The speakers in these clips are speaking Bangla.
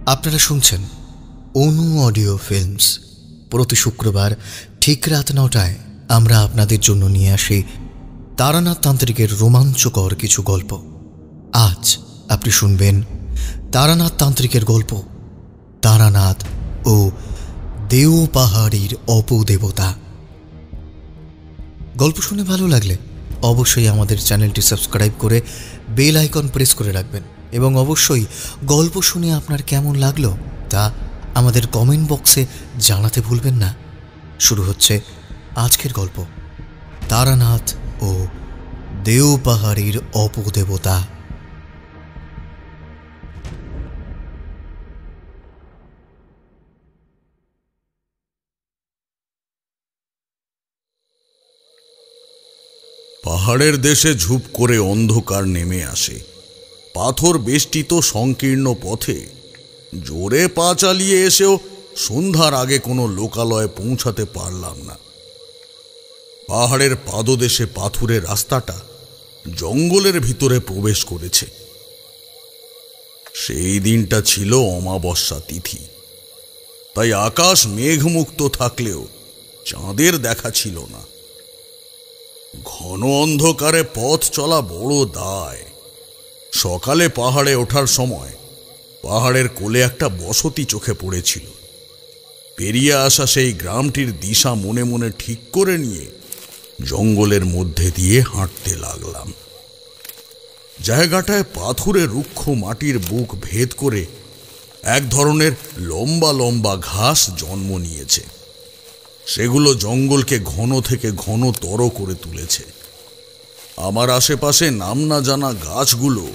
আপনারা শুনছেন অনু অডিও ফিল্মস। প্রতি শুক্রবার ঠিক রাত ৯টায় আমরা আপনাদের জন্য নিয়ে আসি তারানাথ তান্ত্রিকের রোমাঞ্চকর কিছু গল্প। আজ আপনি শুনবেন তারানাথ তান্ত্রিকের গল্প তারানাথ ও দেও পাহাড়ির অপদেবতা। গল্প শুনে ভালো লাগলে অবশ্যই আমাদের চ্যানেলটি সাবস্ক্রাইব করে বেল আইকন প্রেস করে রাখবেন এবং অবশ্যই গল্প শুনে আপনার কেমন লাগলো তা আমাদের কমেন্ট বক্সে জানাতে ভুলবেন না। শুরু হচ্ছে আজকের গল্প তারানাথ ও দেও পাহাড়ির অপদেবতা। পাহাড়ের দেশে ঝুপ করে অন্ধকার নেমে আসে। পাথর বেষ্টিত সংকীর্ণ পথে জোরে পা চালিয়ে এসেও সন্ধ্যার আগে কোনো লোকালয়ে পৌঁছাতে পারলাম না। পাহাড়ের পাদদেশে পাথুরের রাস্তাটা জঙ্গলের ভিতরে প্রবেশ করেছে। সেই দিনটা ছিল অমাবস্যা তিথি, তাই আকাশ মেঘমুক্ত থাকলেও চাঁদের দেখা ছিল না। ঘন অন্ধকারে পথ চলা বড় দায়। সকালে পাহাড়ে ওঠার সময় পাহাড়ের কোলে একটা বসতি চোখে পড়েছিল। পেরিয়ে আসা সেই গ্রামটির দিশা মনে মনে ঠিক করে নিয়ে জঙ্গলের মধ্যে দিয়ে হাঁটতে লাগলাম। জায়গাটায় পাথুরে রুক্ষ মাটির বুক ভেদ করে এক ধরনের লম্বা লম্বা ঘাস জন্ম নিয়েছে। সেগুলো জঙ্গলকে ঘন থেকে ঘনতর করে তুলেছে। আমার আশেপাশে নাম না জানা গাছগুলো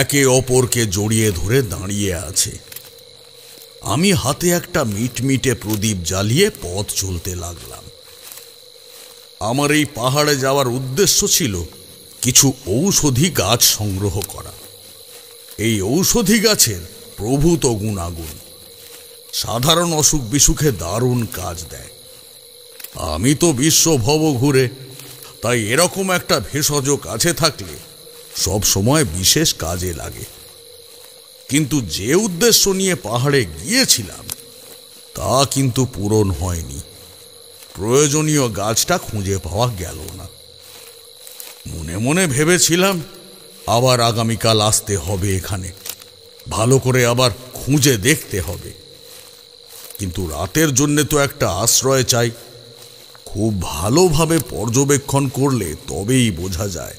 একে অপরকে জড়িয়ে ধরে দাঁড়িয়ে আছে। আমি হাতে একটা মিটমিটে প্রদীপ জ্বালিয়ে পথ চলতে লাগলাম। আমার এই পাহাড়ে যাওয়ার উদ্দেশ্য ছিল কিছু ঔষধি গাছ সংগ্রহ করা। এই ঔষধি গাছের প্রভূত গুণাগুণ, সাধারণ অসুখ বিসুখে দারুণ কাজ দেয়। আমি তো বিশ্বভব ঘুরে, তাই এরকম একটা ভেষজ কাছে থাকলে সব সময় বিশেষ কাজে লাগে। কিন্তু যে উদ্দেশ্য নিয়ে পাহাড়ে গিয়েছিলাম তা কিন্তু পূরণ হয়নি। প্রয়োজনীয় গাছটা খুঁজে পাওয়া গেল না। মনে মনে ভেবেছিলাম আবার আগামীকাল আসতে হবে এখানে, ভালো করে আবার খুঁজে দেখতে হবে। কিন্তু রাতের জন্যে তো একটা আশ্রয় চাই। খুব ভালোভাবে পর্যবেক্ষণ করলে তবেই বোঝা যায়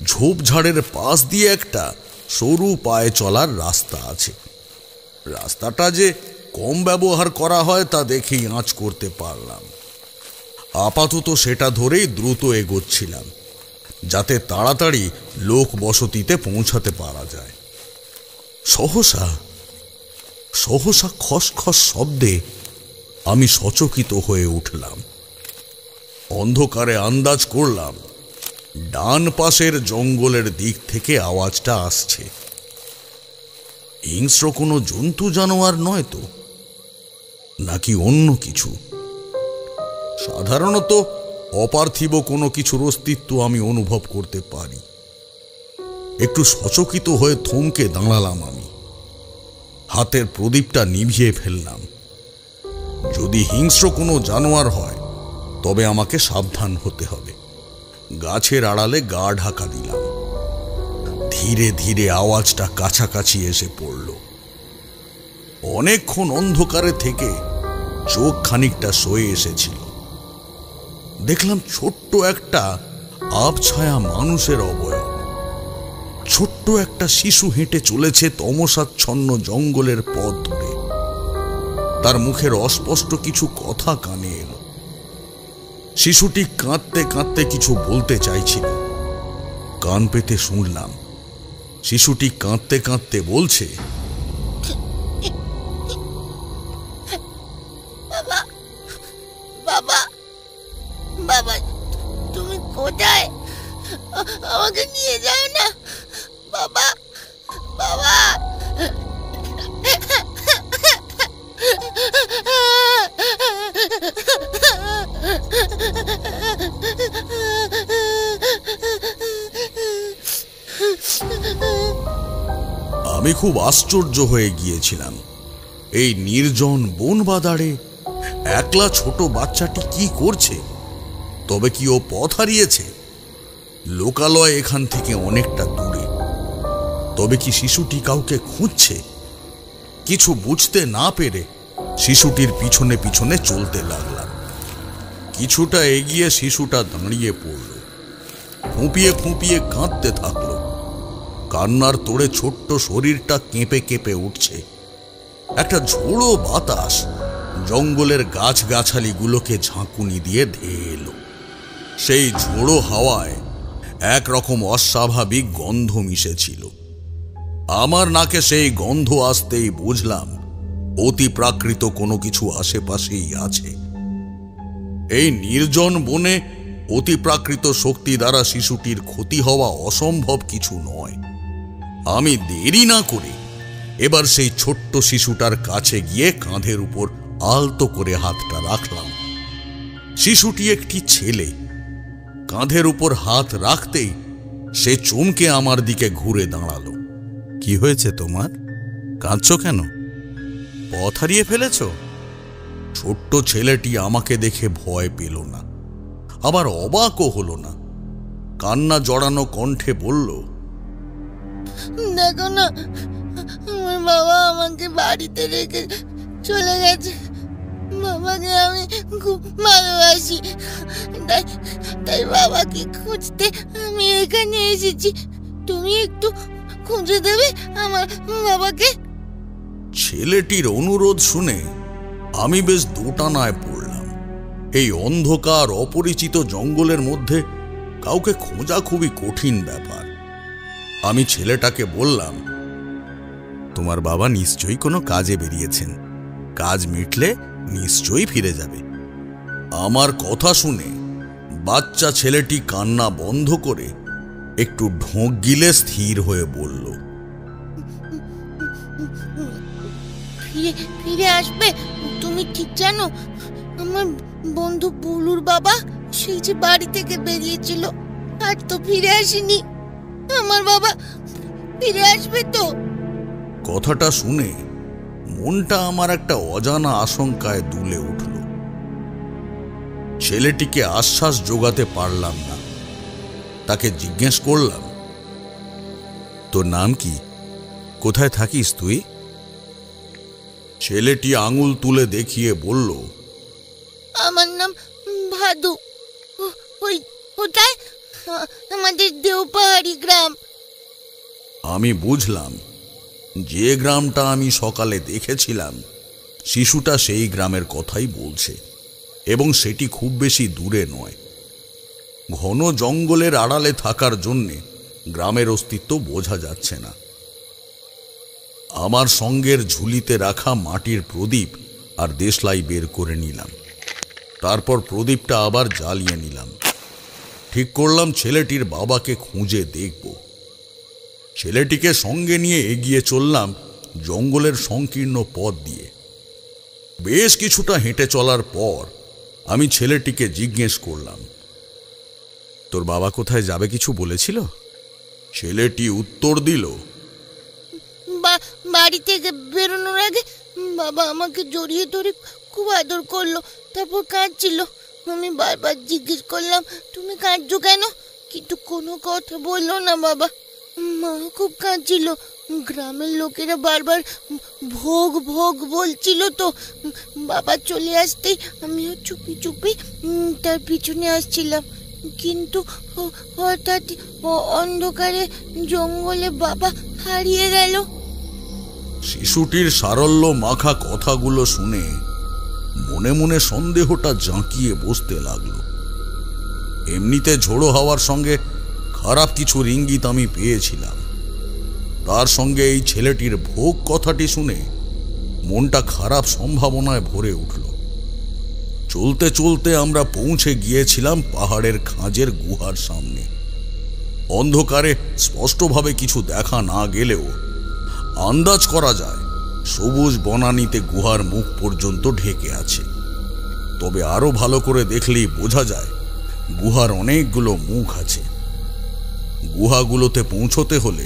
ঝোপঝাড়ের পাশ দিয়ে একটা সরু পায়ে চলার রাস্তা আছে। রাস্তাটা যে কম ব্যবহার করা হয় তা দেখেই আঁচ করতে পারলাম। আপাতত সেটা ধরেই দ্রুত এগোচ্ছিলাম, যাতে তাড়াতাড়ি লোক বসতিতে পৌঁছাতে পারা যায়। সহসা সহসা খসখস শব্দে আমি সচকিত হয়ে উঠলাম। অন্ধকারে আন্দাজ করলাম ডান পাশের জঙ্গলের দিক থেকে আওয়াজটা আসছে। হিংস্র কোনো জন্তু জানোয়ার নয় তো, নাকি অন্য কিছু? সাধারণত অপার্থিব কোনো কিছুর অস্তিত্ব আমি অনুভব করতে পারি। একটু সচকিত হয়ে থমকে দাঁড়ালাম আমি। হাতের প্রদীপটা নিভিয়ে ফেললাম। যদি হিংস্র কোনো জানোয়ার হয় তবে আমাকে সাবধান হতে হবে। গাছের আড়ালে গা ঢাকা দিলাম। ধীরে ধীরে আওয়াজটা কাছাকাছি এসে পড়ল। অনেকক্ষণ অন্ধকারে থেকে চোখ খানিকটা সয়ে এসেছিল। দেখলাম ছোট্ট একটা আবছায়া মানুষের অবয়ব। ছোট্ট একটা শিশু হেঁটে চলেছে তমসাচ্ছন্ন জঙ্গলের পথ ধরে। তার মুখের অস্পষ্ট কিছু কথা কানে এলো। শিশুটি কাঁদতে কাঁদতে কিছু বলতে চাইছিল। কান পেতে শুনলাম শিশুটি কাঁদতে কাঁদতে বলছে, বাবা বাবা বাবা, তুমি কোথায়? আমাকে নিয়ে যাও না বাবা বাবা। আমি খুব আশ্চর্য হয়ে গিয়েছিলাম। এই নির্জন বন বাদারে একলা ছোট বাচ্চাটি কি করছে? তবে কি ও পথ হারিয়েছে? লোকালয় এখান থেকে অনেকটা দূরে। তবে কি শিশুটি কাউকে খুঁজছে? কিছু বুঝতে না পেরে শিশুটির পিছনে পিছনে চলতে লাগলাম। কিছুটা এগিয়ে শিশুটা দাঁড়িয়ে পড়ল, ফুঁপিয়ে ফুঁপিয়ে কাঁদতে থাকলো। কান্নার তোড়ে ছোট্ট শরীরটা কেঁপে কেঁপে উঠছে। একটা ঝোড়ো বাতাস জঙ্গলের গাছগাছালিগুলোকে ঝাঁকুনি দিয়ে ধেয়ে এলো। সেই ঝোড়ো হাওয়ায় একরকম অস্বাভাবিক গন্ধ মিশেছিল। আমার নাকে সেই গন্ধ আসতেই বুঝলাম অতি প্রাকৃত কোনো কিছু আশেপাশেই আছে। এই নির্জন বনে অতি প্রাকৃত শক্তি দ্বারা শিশুটির ক্ষতি হওয়া অসম্ভব কিছু নয়। আমি দেরি না করে এবার সেই ছোট্ট শিশুটার কাছে গিয়ে কাঁধের উপর আলতো করে হাতটা রাখলাম। শিশুটি একটি ছেলে। কাঁধের উপর হাত রাখতেই সে চমকে আমার দিকে ঘুরে দাঁড়ালো। কি হয়েছে তোমার? কাঁদছো কেন? পথ হারিয়ে ফেলেছ? ছোট্ট ছেলেটি আমাকে দেখে ভয় পেল না, আবার অবাকও হলো না। কান্না জড়ানো কণ্ঠে বলল, দেখো না, আমার বাবা আমাকে বাড়িতে রেখে চলে গেছে। বাবাকে আমি খুব ভালোবাসি, তাই বাবাকে খুঁজতে আমি এখানে এসেছি। তুমি একটু খুঁজে দেবে আমার বাবাকে? ছেলেটির অনুরোধ শুনে আমি বেশ দোটানায় পড়লাম। এই অন্ধকার অপরিচিত জঙ্গলের মধ্যে কাউকে খোঁজা খুবই কঠিন ব্যাপার। আমি ছেলেটাকে বললাম, তোমার বাবা নিশ্চয়ই কোনো কাজে বেরিয়েছেন, কাজ মিটলে নিশ্চয়ই ফিরে যাবে। আমার কথা শুনে বাচ্চা ছেলেটি কান্না বন্ধ করে একটু ঢোক গিলে স্থির হয়ে বলল, ফিরে আসবে? তুমি ঠিক জানো? আমার বন্ধু বুলুর বাবা সেই যে বাড়ি থেকে বেরিয়েছিল আর তো ফিরে আসেনি। আমার বাবা ফিরে আসবে তো? কথাটা শুনে মনটা আমার একটা অজানা আশঙ্কায় দুলে উঠল। ছেলেটিকে আশ্বাস জোগাতে পারলাম না। তাকে জিজ্ঞেস করলাম, তোর নাম কি? কোথায় থাকিস তুই? ছেলেটি আঙুল তুলে দেখিয়ে বলল, আমার নাম ভাদু। ওই ওটাই আমাদের দেওপাহাড়ি গ্রাম। আমি বুঝলাম যে গ্রামটা আমি সকালে দেখেছিলাম শিশুটা সেই গ্রামের কথাই বলছে, এবং সেটি খুব বেশি দূরে নয়। ঘন জঙ্গলের আড়ালে থাকার জন্যে গ্রামের অস্তিত্ব বোঝা যাচ্ছে না। আমার সঙ্গের ঝুলিতে রাখা মাটির প্রদীপ আর দেশলাই বের করে নিলাম। তারপর প্রদীপটা আবার জ্বালিয়ে নিলাম। ঠিক করলাম ছেলেটির বাবাকে খুঁজে দেখব। ছেলেটিকে সঙ্গে নিয়ে এগিয়ে চললাম জঙ্গলের সংকীর্ণ পথ দিয়ে। বেশ কিছুটা হেঁটে চলার পর আমি ছেলেটিকে জিজ্ঞেস করলাম, তোর বাবা কোথায় যাবে কিছু বলেছিল? ছেলেটি উত্তর দিল, বাড়ি থেকে বেরোনোর আগে বাবা আমাকে জড়িয়ে ধরে খুব আদর করলো, তারপর কাঁদছিল। আমি বারবার জিজ্ঞেস করলাম, তুমি কাঁদছো কেন? কিন্তু কোনো কথা বললো না বাবা। মা খুব কাঁদছিল। গ্রামের লোকেরা বারবার ভোগ ভোগ বলছিল, তো বাবা চলে আসতেই আমিও চুপি চুপি তার পিছনে আসছিলাম। কিন্তু হঠাৎ অন্ধকারে জঙ্গলে বাবা হারিয়ে গেল। শিশুটির সারল্য মাখা কথাগুলো শুনে মনে মনে সন্দেহটা জাঁকিয়ে বসতে লাগলো। এমনিতে ঝোড়ো হাওয়ার সঙ্গে খারাপ কিছুর ইঙ্গিত আমি পেয়েছিলাম, তার সঙ্গে এই ছেলেটির ভোগ কথাটি শুনে মনটা খারাপ সম্ভাবনায় ভরে উঠল। চলতে চলতে আমরা পৌঁছে গিয়েছিলাম পাহাড়ের খাঁজের গুহার সামনে। অন্ধকারে স্পষ্টভাবে কিছু দেখা না গেলেও আন্দাজ করা যায় সবুজ বনানীতে গুহার মুখ পর্যন্ত ঢেকে আছে। তবে আরো ভালো করে দেখলেই বোঝা যায় গুহার অনেকগুলো মুখ আছে। গুহাগুলোতে পৌঁছতে হলে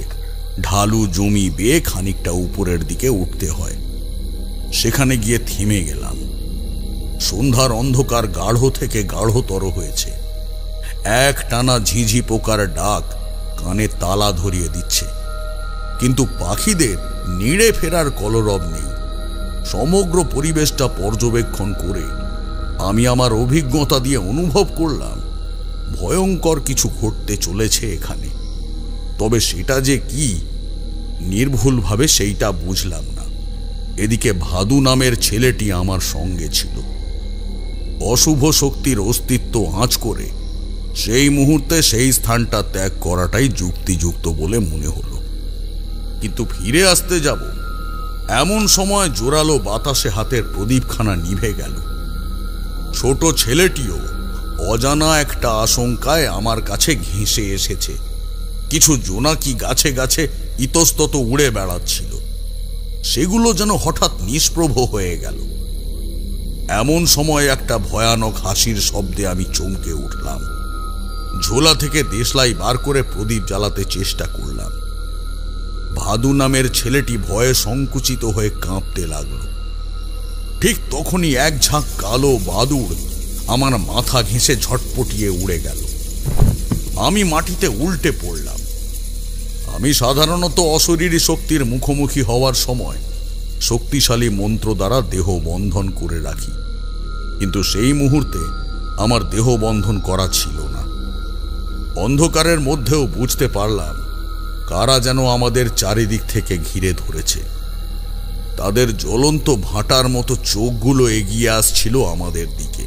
ঢালু জমি বেয়ে খানিকটা উপরের দিকে উঠতে হয়। সেখানে গিয়ে থেমে গেলাম। সন্ধ্যার অন্ধকার গাঢ় থেকে গাঢ়তর হয়েছে। এক টানা ঝিঝি পোকার ডাক কানে তালা ধরিয়ে দিচ্ছে, কিন্তু পাখিদের নিড়ে ফেরার কলরব নেই। সমগ্র পরিবেশটা পর্যবেক্ষণ করে আমি আমার অভিজ্ঞতা দিয়ে অনুভব করলাম ভয়ঙ্কর কিছু ঘটতে চলেছে এখানে। তবে সেটা যে কি, নির্ভুলভাবে সেইটা বুঝলাম না। এদিকে ভাদু নামের ছেলেটি আমার সঙ্গে ছিল। অশুভ শক্তির অস্তিত্ব আঁচ করে সেই মুহূর্তে সেই স্থানটা ত্যাগ করাটাই যুক্তিযুক্ত বলে মনে হলো। কিন্তু ফিরে আসতে যাব এমন সময় জোরালো বাতাসে হাতের প্রদীপখানা নিভে গেল। ছোট ছেলেটিও অজানা একটা আশঙ্কায় আমার কাছে ঘেঁষে এসেছে। কিছু জোনাকি গাছে গাছে ইতস্তত উড়ে বেড়াচ্ছিল, সেগুলো যেন হঠাৎ নিষ্প্রভ হয়ে গেল। এমন সময় একটা ভয়ানক হাসির শব্দে আমি চমকে উঠলাম। ঝোলা থেকে দেশলাই বার করে প্রদীপ জ্বালাতে চেষ্টা করলাম। ভাদু নামের ছেলেটি ভয়ে সংকুচিত হয়ে কাঁপতে লাগল। ঠিক তখনই এক ঝাঁক কালো বাদুড় আমার মাথা ঘেঁষে ঝটপটিয়ে উড়ে গেল। আমি মাটিতে উল্টে পড়লাম। আমি সাধারণত অশরীরী শক্তির মুখোমুখি হওয়ার সময় শক্তিশালী মন্ত্র দ্বারা দেহ বন্ধন করে রাখি, কিন্তু সেই মুহূর্তে আমার দেহ বন্ধন করা ছিল না। অন্ধকারের মধ্যেও বুঝতে পারলাম কারা যেন আমাদের চারিদিক থেকে ঘিরে ধরেছে। তাদের জ্বলন্ত ভাটার মতো চোখগুলো এগিয়ে আসছিল আমাদের দিকে,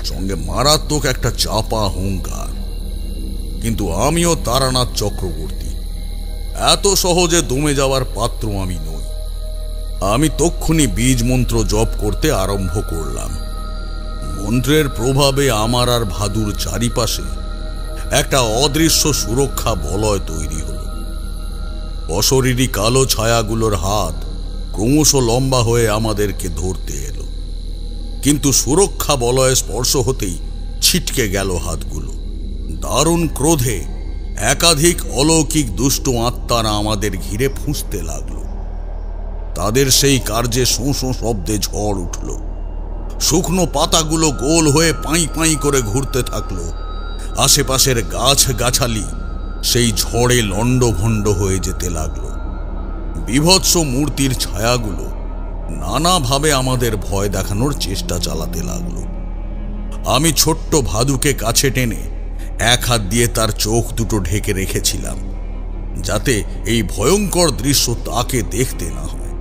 সঙ্গে মারাত্মক একটা চাপা হুঙ্কার। কিন্তু আমিও তারানাথ চক্রবর্তী, এত সহজে দমে যাওয়ার পাত্র আমি নই। আমি তক্ষুনি বীজ মন্ত্র জপ করতে আরম্ভ করলাম। মন্ত্রের প্রভাবে আমার আর ভাদুর চারিপাশে একটা অদৃশ্য সুরক্ষা বলয় তৈরি হল। অশরীরী কালো ছায়াগুলোর হাত ক্রমশ লম্বা হয়ে আমাদেরকে ধরতে এলো, কিন্তু সুরক্ষা বলয়ে স্পর্শ হতেই ছিটকে গেল হাতগুলো। দারুণ ক্রোধে একাধিক অলৌকিক দুষ্ট আত্মারা আমাদের ঘিরে ফুঁসতে লাগলো। তাদের সেই কার্যে শোঁ শোঁ শব্দে ঝড় উঠল। শুকনো পাতাগুলো গোল হয়ে পাই পাই করে ঘুরতে থাকলো। আশেপাশের গাছ গাছালি সেই ঝড়ে লণ্ডভণ্ড হয়ে যেতে লাগলো। বিভৎস মূর্তির ছায়াগুলো নানাভাবে আমাদের ভয় দেখানোর চেষ্টা চালাতে লাগলো। আমি ছোট্ট ভাদুকে কাছে টেনে এক হাত দিয়ে তার চোখ দুটো ঢেকে রেখেছিলাম, যাতে এই ভয়ঙ্কর দৃশ্য তাকে দেখতে না হয়।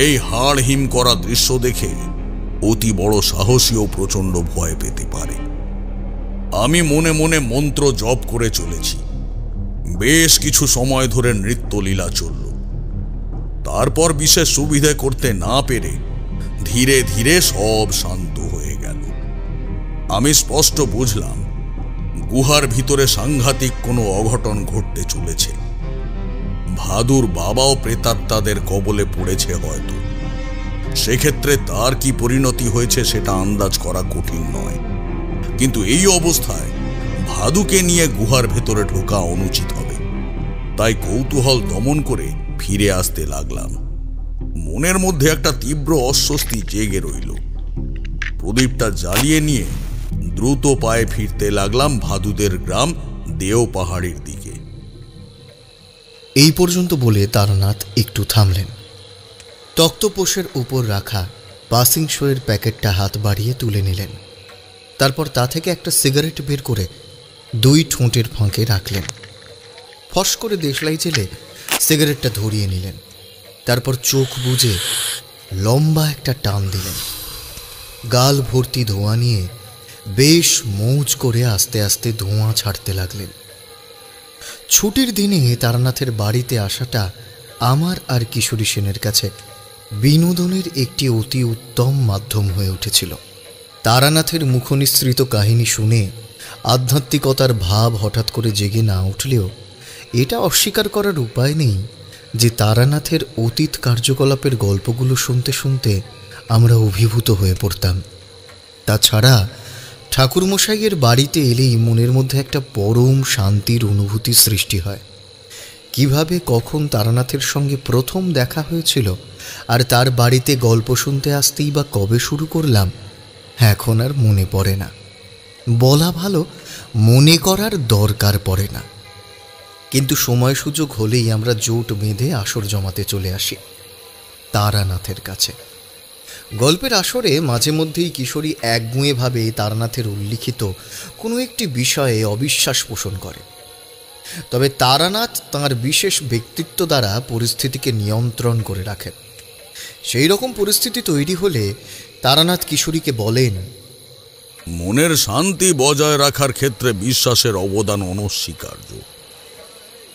এই হাড় হিম করা দৃশ্য দেখে অতি বড় সাহসীও প্রচণ্ড ভয় পেতে পারে। আমি মনে মনে মন্ত্র জপ করে চলেছি। বেশ কিছু সময় ধরে নৃত্যলীলা চলল। তারপর বিশেষ সুবিধে করতে না পেরে ধীরে ধীরে সব শান্ত হয়ে গেল। আমি স্পষ্ট বুঝলাম গুহার ভিতরে সাংঘাতিক কোনো অঘটন ঘটতে চলেছে। ভাদুর বাবাও প্রেতাত্মাদের কবলে পড়েছে হয়তো। সেক্ষেত্রে তার কি পরিণতি হয়েছে সেটা আন্দাজ করা কঠিন নয়, কিন্তু এই অবস্থায় ভাদুকে নিয়ে গুহার ভেতরে ঢোকা অনুচিত হবে। তাই কৌতূহল দমন করে ফিরে আসতে লাগলাম। মনের মধ্যে একটা তীব্র অস্বস্তি জেগে রইল। প্রদীপটা জ্বালিয়ে নিয়ে দ্রুত পায়ে ফিরতে লাগলাম ভাদুদের গ্রাম দেও পাহাড়ের দিকে। এই পর্যন্ত বলে তারানাথ একটু থামলেন। তক্তপোষের উপর রাখা পাসিং শোয়ের প্যাকেটটা হাত বাড়িয়ে তুলে নিলেন। তারপর তা থেকে একটা সিগারেট বের করে দুই ঠোঁটের ফাঁকে রাখলেন। ফস করে দেশলাই জেলে সিগারেটটা ধরিয়ে নিলেন। তারপর চোখ বুজে লম্বা একটা টান দিলেন। গাল ভর্তি ধোঁয়া নিয়ে বেশ মৌজ করে আস্তে আস্তে ধোঁয়া ছাড়তে লাগলেন। ছুটির দিনে তারানাথের বাড়িতে আসাটা আমার আর কিশোরী সেনের কাছে বিনোদনের একটি অতি উত্তম মাধ্যম হয়ে উঠেছিল। তারানাথের মুখনিসৃত কাহিনী শুনে আধ্যাত্মিকতার ভাব হঠাৎ করে জেগে না উঠলেও এটা অস্বীকার করার উপায় নেই যে তারানাথের অতীত কার্যকলাপের গল্পগুলো শুনতে শুনতে আমরা অভিভূত হয়ে পড়তাম। তাছাড়া ঠাকুরমশাইয়ের বাড়িতে এলেই মনের মধ্যে একটা পরম শান্তির অনুভূতি সৃষ্টি হয়। কিভাবে কখন তারানাথের সঙ্গে প্রথম দেখা হয়েছিল আর তার বাড়িতে গল্প শুনতে আসতেই বা কবে শুরু করলাম এখন আর মনে পড়ে না। বলা ভালো, মনে করার দরকার পড়ে না। কিন্তু সময় সুযোগ হলেই আমরা জোট বেঁধে আসর জমাতে চলে আসি তারানাথের কাছে। গল্পের আসরে মাঝে মধ্যেই কিশোরী একগুঁয়েভাবে তারানাথের উল্লিখিত কোনো একটি বিষয়ে অবিশ্বাস পোষণ করে। তবে তারানাথ তাঁর বিশেষ ব্যক্তিত্ব দ্বারা পরিস্থিতিকে নিয়ন্ত্রণ করে রাখেন। সেই রকম পরিস্থিতি তৈরি হলে তারানাথ কিশোরীকে বলেন, মনের শান্তি বজায় রাখার ক্ষেত্রে বিশ্বাসের অবদান অনস্বীকার্য।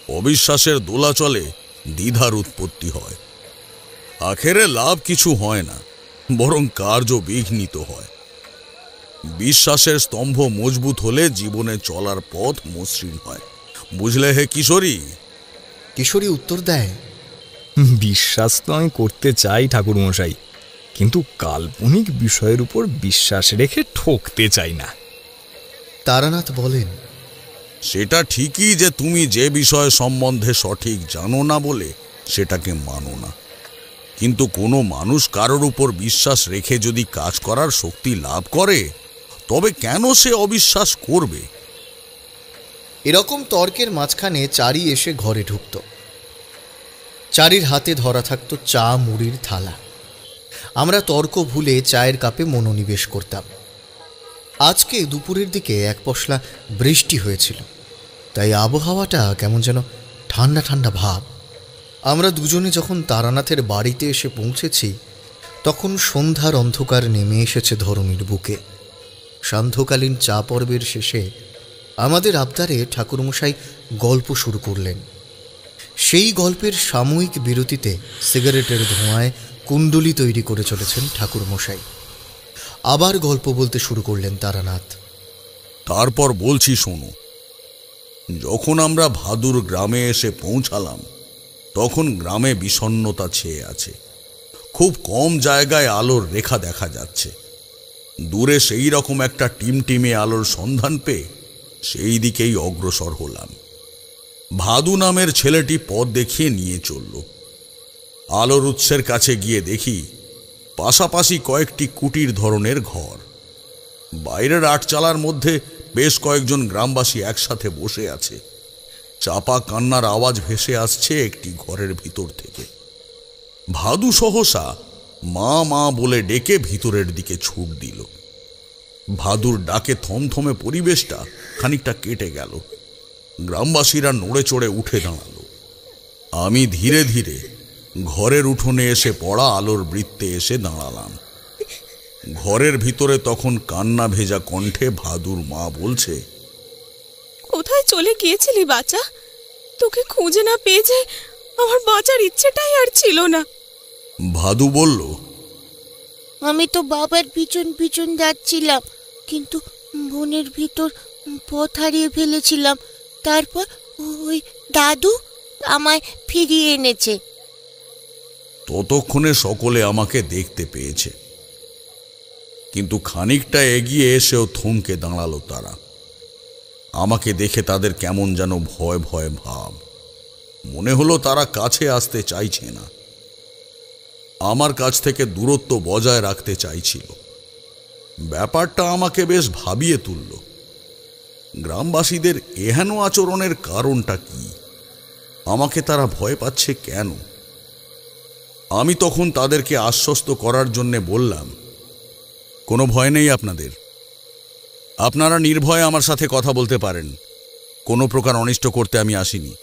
অবিশ্বাসের দোলাচলে দ্বিধার উৎপত্তি হয়। আখেরে লাভ কিছু হয় না, বরং কার্য বিঘ্নিত হয়। বিশ্বাসের স্তম্ভ মজবুত হলে জীবনে চলার পথ মসৃণ হয়। বুঝলে হে কিশোরী? কিশোরী উত্তর দেয়, বিশ্বাস তো আমি করতে চাই ঠাকুরমশাই, কিন্তু কাল্পনিক বিষয়ের উপর বিশ্বাস রেখে ঠকতে চাই না। তারানাথ বলেন, সেটা ঠিকই যে তুমি যে বিষয় সম্বন্ধে সঠিক জানো না বলে সেটাকে মানো না, কিন্তু কোনো মানুষ কারোর উপর বিশ্বাস রেখে যদি কাজ করার শক্তি লাভ করে তবে কেন সে অবিশ্বাস করবে? এরকম তর্কের মাঝখানে চারি এসে ঘরে ঢুকত। চারির হাতে ধরা থাকতো চা মুড়ির থালা। আমরা তর্ক ভুলে চায়ের কাপে মনোনিবেশ করতাম। আজকে দুপুরের দিকে এক পশলা বৃষ্টি হয়েছিল, তাই আবহাওয়াটা কেমন যেন ঠান্ডা ঠান্ডা ভাব। আমরা দুজনে যখন তারানাথের বাড়িতে এসে পৌঁছেছি তখন সন্ধ্যার অন্ধকার নেমে এসেছে ধরণীর বুকে। সান্ধ্যকালীন চা পর্বের শেষে আমাদের আবদারে ঠাকুরমশাই গল্প শুরু করলেন। সেই গল্পের সাময়িক বিরতিতে সিগারেটের ধোঁয়ায় কুণ্ডলি তৈরি করে চলেছেন ঠাকুরমশাই। আবার গল্প বলতে শুরু করলেন তারানাথ। তারপর বলছি শোনো। যখন আমরা ভাদুর গ্রামে এসে পৌঁছালাম তখন গ্রামে বিষণ্ণতা ছেয়ে আছে। খুব কম জায়গায় আলোর রেখা দেখা যাচ্ছে। দূরে সেই রকম একটা টিমটিমে আলোর সন্ধান পেয়ে সেই দিকেই অগ্রসর হলাম। ভাদু নামের ছেলেটি পথ দেখিয়ে নিয়ে চলল। আলোর উৎসের কাছে গিয়ে দেখি পাশাপাশি কয়েকটি কুটির ধরনের ঘর। বাইরের আটচালার মধ্যে বেশ কয়েকজন গ্রামবাসী একসাথে বসে আছে। চাপা কান্নার আওয়াজ ভেসে আসছে একটি ঘরের ভিতর থেকে। ভাদু সহসা মা মা বলে ডেকে ভিতরের দিকে ছুট দিল। ভাদুর ডাকে থমথমে পরিবেশটা খানিকটা কেটে গেল। গ্রামবাসীরা নড়ে চড়ে উঠে দাঁড়ালো। আমি ধীরে ধীরে ঘরের উঠোনে এসে পড়া আলোর বৃত্তে এসে দাঁড়ালাম। ঘরের ভিতরে তখন কান্না ভেজা কণ্ঠে ভাদুর মা বলছে, কোথায় চলে গিয়েছিলি বাচ্চা? তোকে খুঁজে না পেয়ে যে আমার বাঁচার ইচ্ছেটাই আর ছিল না। ভাদু বলল, আমি তো বাবার পিছন পিছন যাচ্ছিলাম, কিন্তু বনের ভিতর পথ হারিয়ে ফেলেছিলাম। তারপর ওই দাদু আমায় ফিরিয়ে এনেছে। ততক্ষণে সকলে আমাকে দেখতে পেয়েছে, কিন্তু খানিকটা এগিয়ে এসেও থমকে দাঁড়ালো তারা। আমাকে দেখে তাদের কেমন যেন ভয় ভয় ভাব। মনে হলো তারা কাছে আসতে চাইছে না, আমার কাছ থেকে দূরত্ব বজায় রাখতে চাইছিল। ব্যাপারটা আমাকে বেশ ভাবিয়ে তুলল। গ্রামবাসীদের এহেন আচরণের কারণটা কি? আমাকে তারা ভয় পাচ্ছে কেন? আমি তখন তাদেরকে আশ্বস্ত করার জন্যে বললাম, কোনো ভয় নেই আপনাদের। আপনারা নির্ভয়ে আমার সাথে কথা বলতে পারেন। কোনো প্রকার অনিষ্ট করতে আমি আসিনি।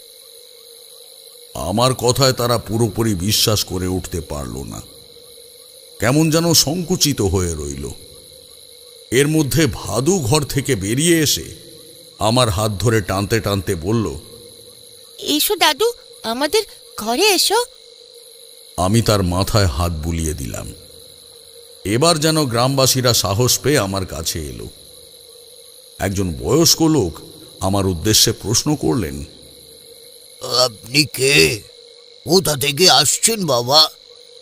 আমার কথায় তারা পুরোপুরি বিশ্বাস করে উঠতে পারল না। কেমন যেন সংকুচিত হয়ে রইল। এর মধ্যে ভাদু ঘর থেকে বেরিয়ে এসে আমার হাত ধরে টানতে টানতে বলল, এসো দাদু, আমাদের ঘরে এসো। আমি তার মাথায় হাত বুলিয়ে দিলাম। এবার যেন গ্রামবাসীরা সাহস পেয়ে আমার কাছে এলো। একজন বয়স্ক লোক আমার উদ্দেশ্যে প্রশ্ন করলেন, আপনি কে? কোথা থেকে আসছেন বাবা?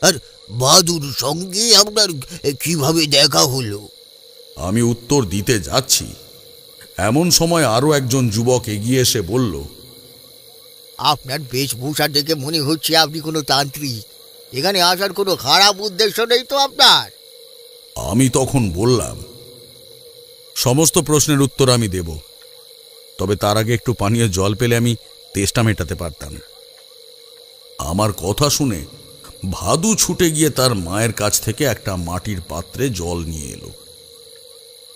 আর বাদুর সঙ্গে আপনার কিভাবে দেখা হলো? আমি উত্তর দিতে যাচ্ছি, এমন সময় আরো একজন যুবক এগিয়ে এসে বলল, আপনার বেশভূষা দেখে মনে হচ্ছে আপনি কোনো তান্ত্রিক। এখানে আসার কোনো খারাপ উদ্দেশ্য নেই তো আপনার? আমি তখন বললাম, সমস্ত প্রশ্নের উত্তর আমি দেব, তবে তার আগে একটু পানীয় জল পেলে আমি তেষ্টা মেটাতে পারতাম। আমার কথা শুনে ভাদু ছুটে গিয়ে তার মায়ের কাছ থেকে একটা মাটির পাত্রে জল নিয়ে এলো।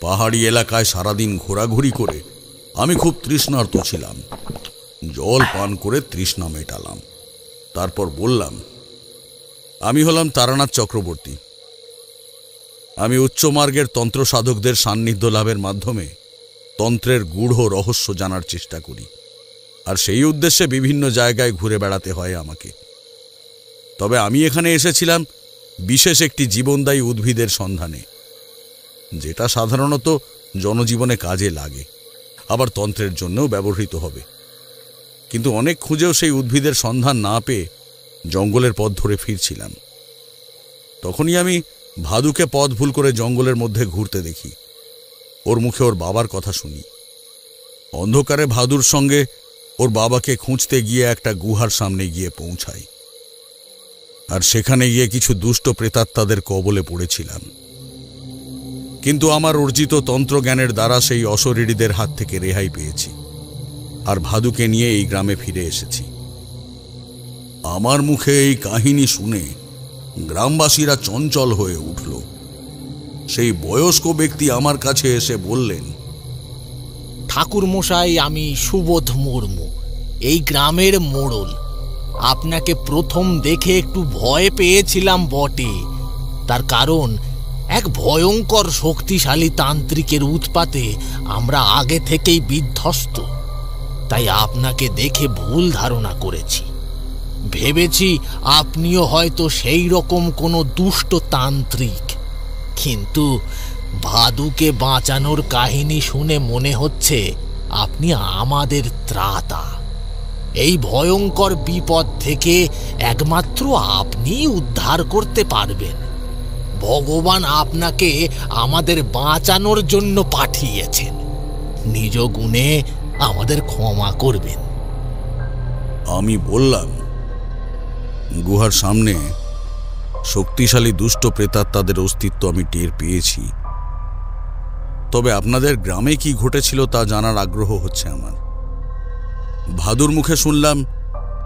পাহাড়ি এলাকায় সারাদিন ঘোরাঘুরি করে আমি খুব তৃষ্ণার্ত ছিলাম। জল পান করে তৃষ্ণা মেটালাম। তারপর বললাম, আমি হলাম তারানাথ চক্রবর্তী। আমি উচ্চমার্গের তন্ত্র সাধকদের সান্নিধ্য লাভের মাধ্যমে তন্ত্রের গূঢ় রহস্য জানার চেষ্টা করি, আর সেই উদ্দেশ্যে বিভিন্ন জায়গায় ঘুরে বেড়াতে হয় আমাকে। তবে আমি এখানে এসেছিলাম বিশেষ একটি জীবনদায়ী উদ্ভিদের সন্ধানে, যেটা সাধারণত জনজীবনে কাজে লাগে, আবার তন্ত্রের জন্যও ব্যবহৃত হবে। কিন্তু অনেক খুঁজেও সেই উদ্ভিদের সন্ধান না পেয়ে জঙ্গলের পথ ধরে ফিরছিলাম। তখনই আমি ভাদুকে পথ ভুল করে জঙ্গলের মধ্যে ঘুরতে দেখি। ওর মুখে ওর বাবার কথা শুনি। অন্ধকারে ভাদুর সঙ্গে ওর বাবাকে খুঁজতে গিয়ে একটা গুহার সামনে গিয়ে পৌঁছাই, আর সেখানে গিয়ে কিছু দুষ্ট প্রেতাত্মাদের কবলে পড়েছিলাম। কিন্তু আমার অর্জিত তন্ত্রজ্ঞানের দ্বারা সেই অশরীরীদের হাত থেকে রেহাই পেয়েছি, আর ভাদুকে নিয়ে এই গ্রামে ফিরে এসেছি। আমার মুখে এই কাহিনী শুনে গ্রামবাসীরা চঞ্চল হয়ে উঠল। সেই বয়স্ক ব্যক্তি আমার কাছে এসে বললেন, ঠাকুর মশাই, আমি সুবোধ মুর্মু, এই গ্রামের মোড়ল। আপনাকে প্রথম দেখে একটু ভয় পেয়েছিলাম বটে, তার কারণ এক ভয়ঙ্কর শক্তিশালী তান্ত্রিকের উৎপাতে আমরা আগে থেকেই বিধ্বস্ত। তাই আপনাকে দেখে ভুল ধারণা করেছি। ভেবেছি আপনিও হয়তো সেই রকম কোনো দুষ্ট তান্ত্রিক, কিন্তু ভাদুকে বাঁচানোর কাহিনী শুনে মনে হচ্ছে আপনি আমাদের ত্রাতা। এই ভয়ঙ্কর বিপদ থেকে একমাত্র আপনিই উদ্ধার করতে পারবেন। ভগবান আপনাকে আমাদের বাঁচানোর জন্য পাঠিয়েছেন। নিজ গুণে আমাদের ক্ষমা করবেন। আমি বললাম, গুহার সামনে শক্তিশালী দুষ্ট প্রেতাত্মাদের অস্তিত্ব আমি টের পেয়েছি, তবে আপনাদের গ্রামে কি ঘটেছিল তা জানার আগ্রহ হচ্ছে আমার। ভাদুর মুখে শুনলাম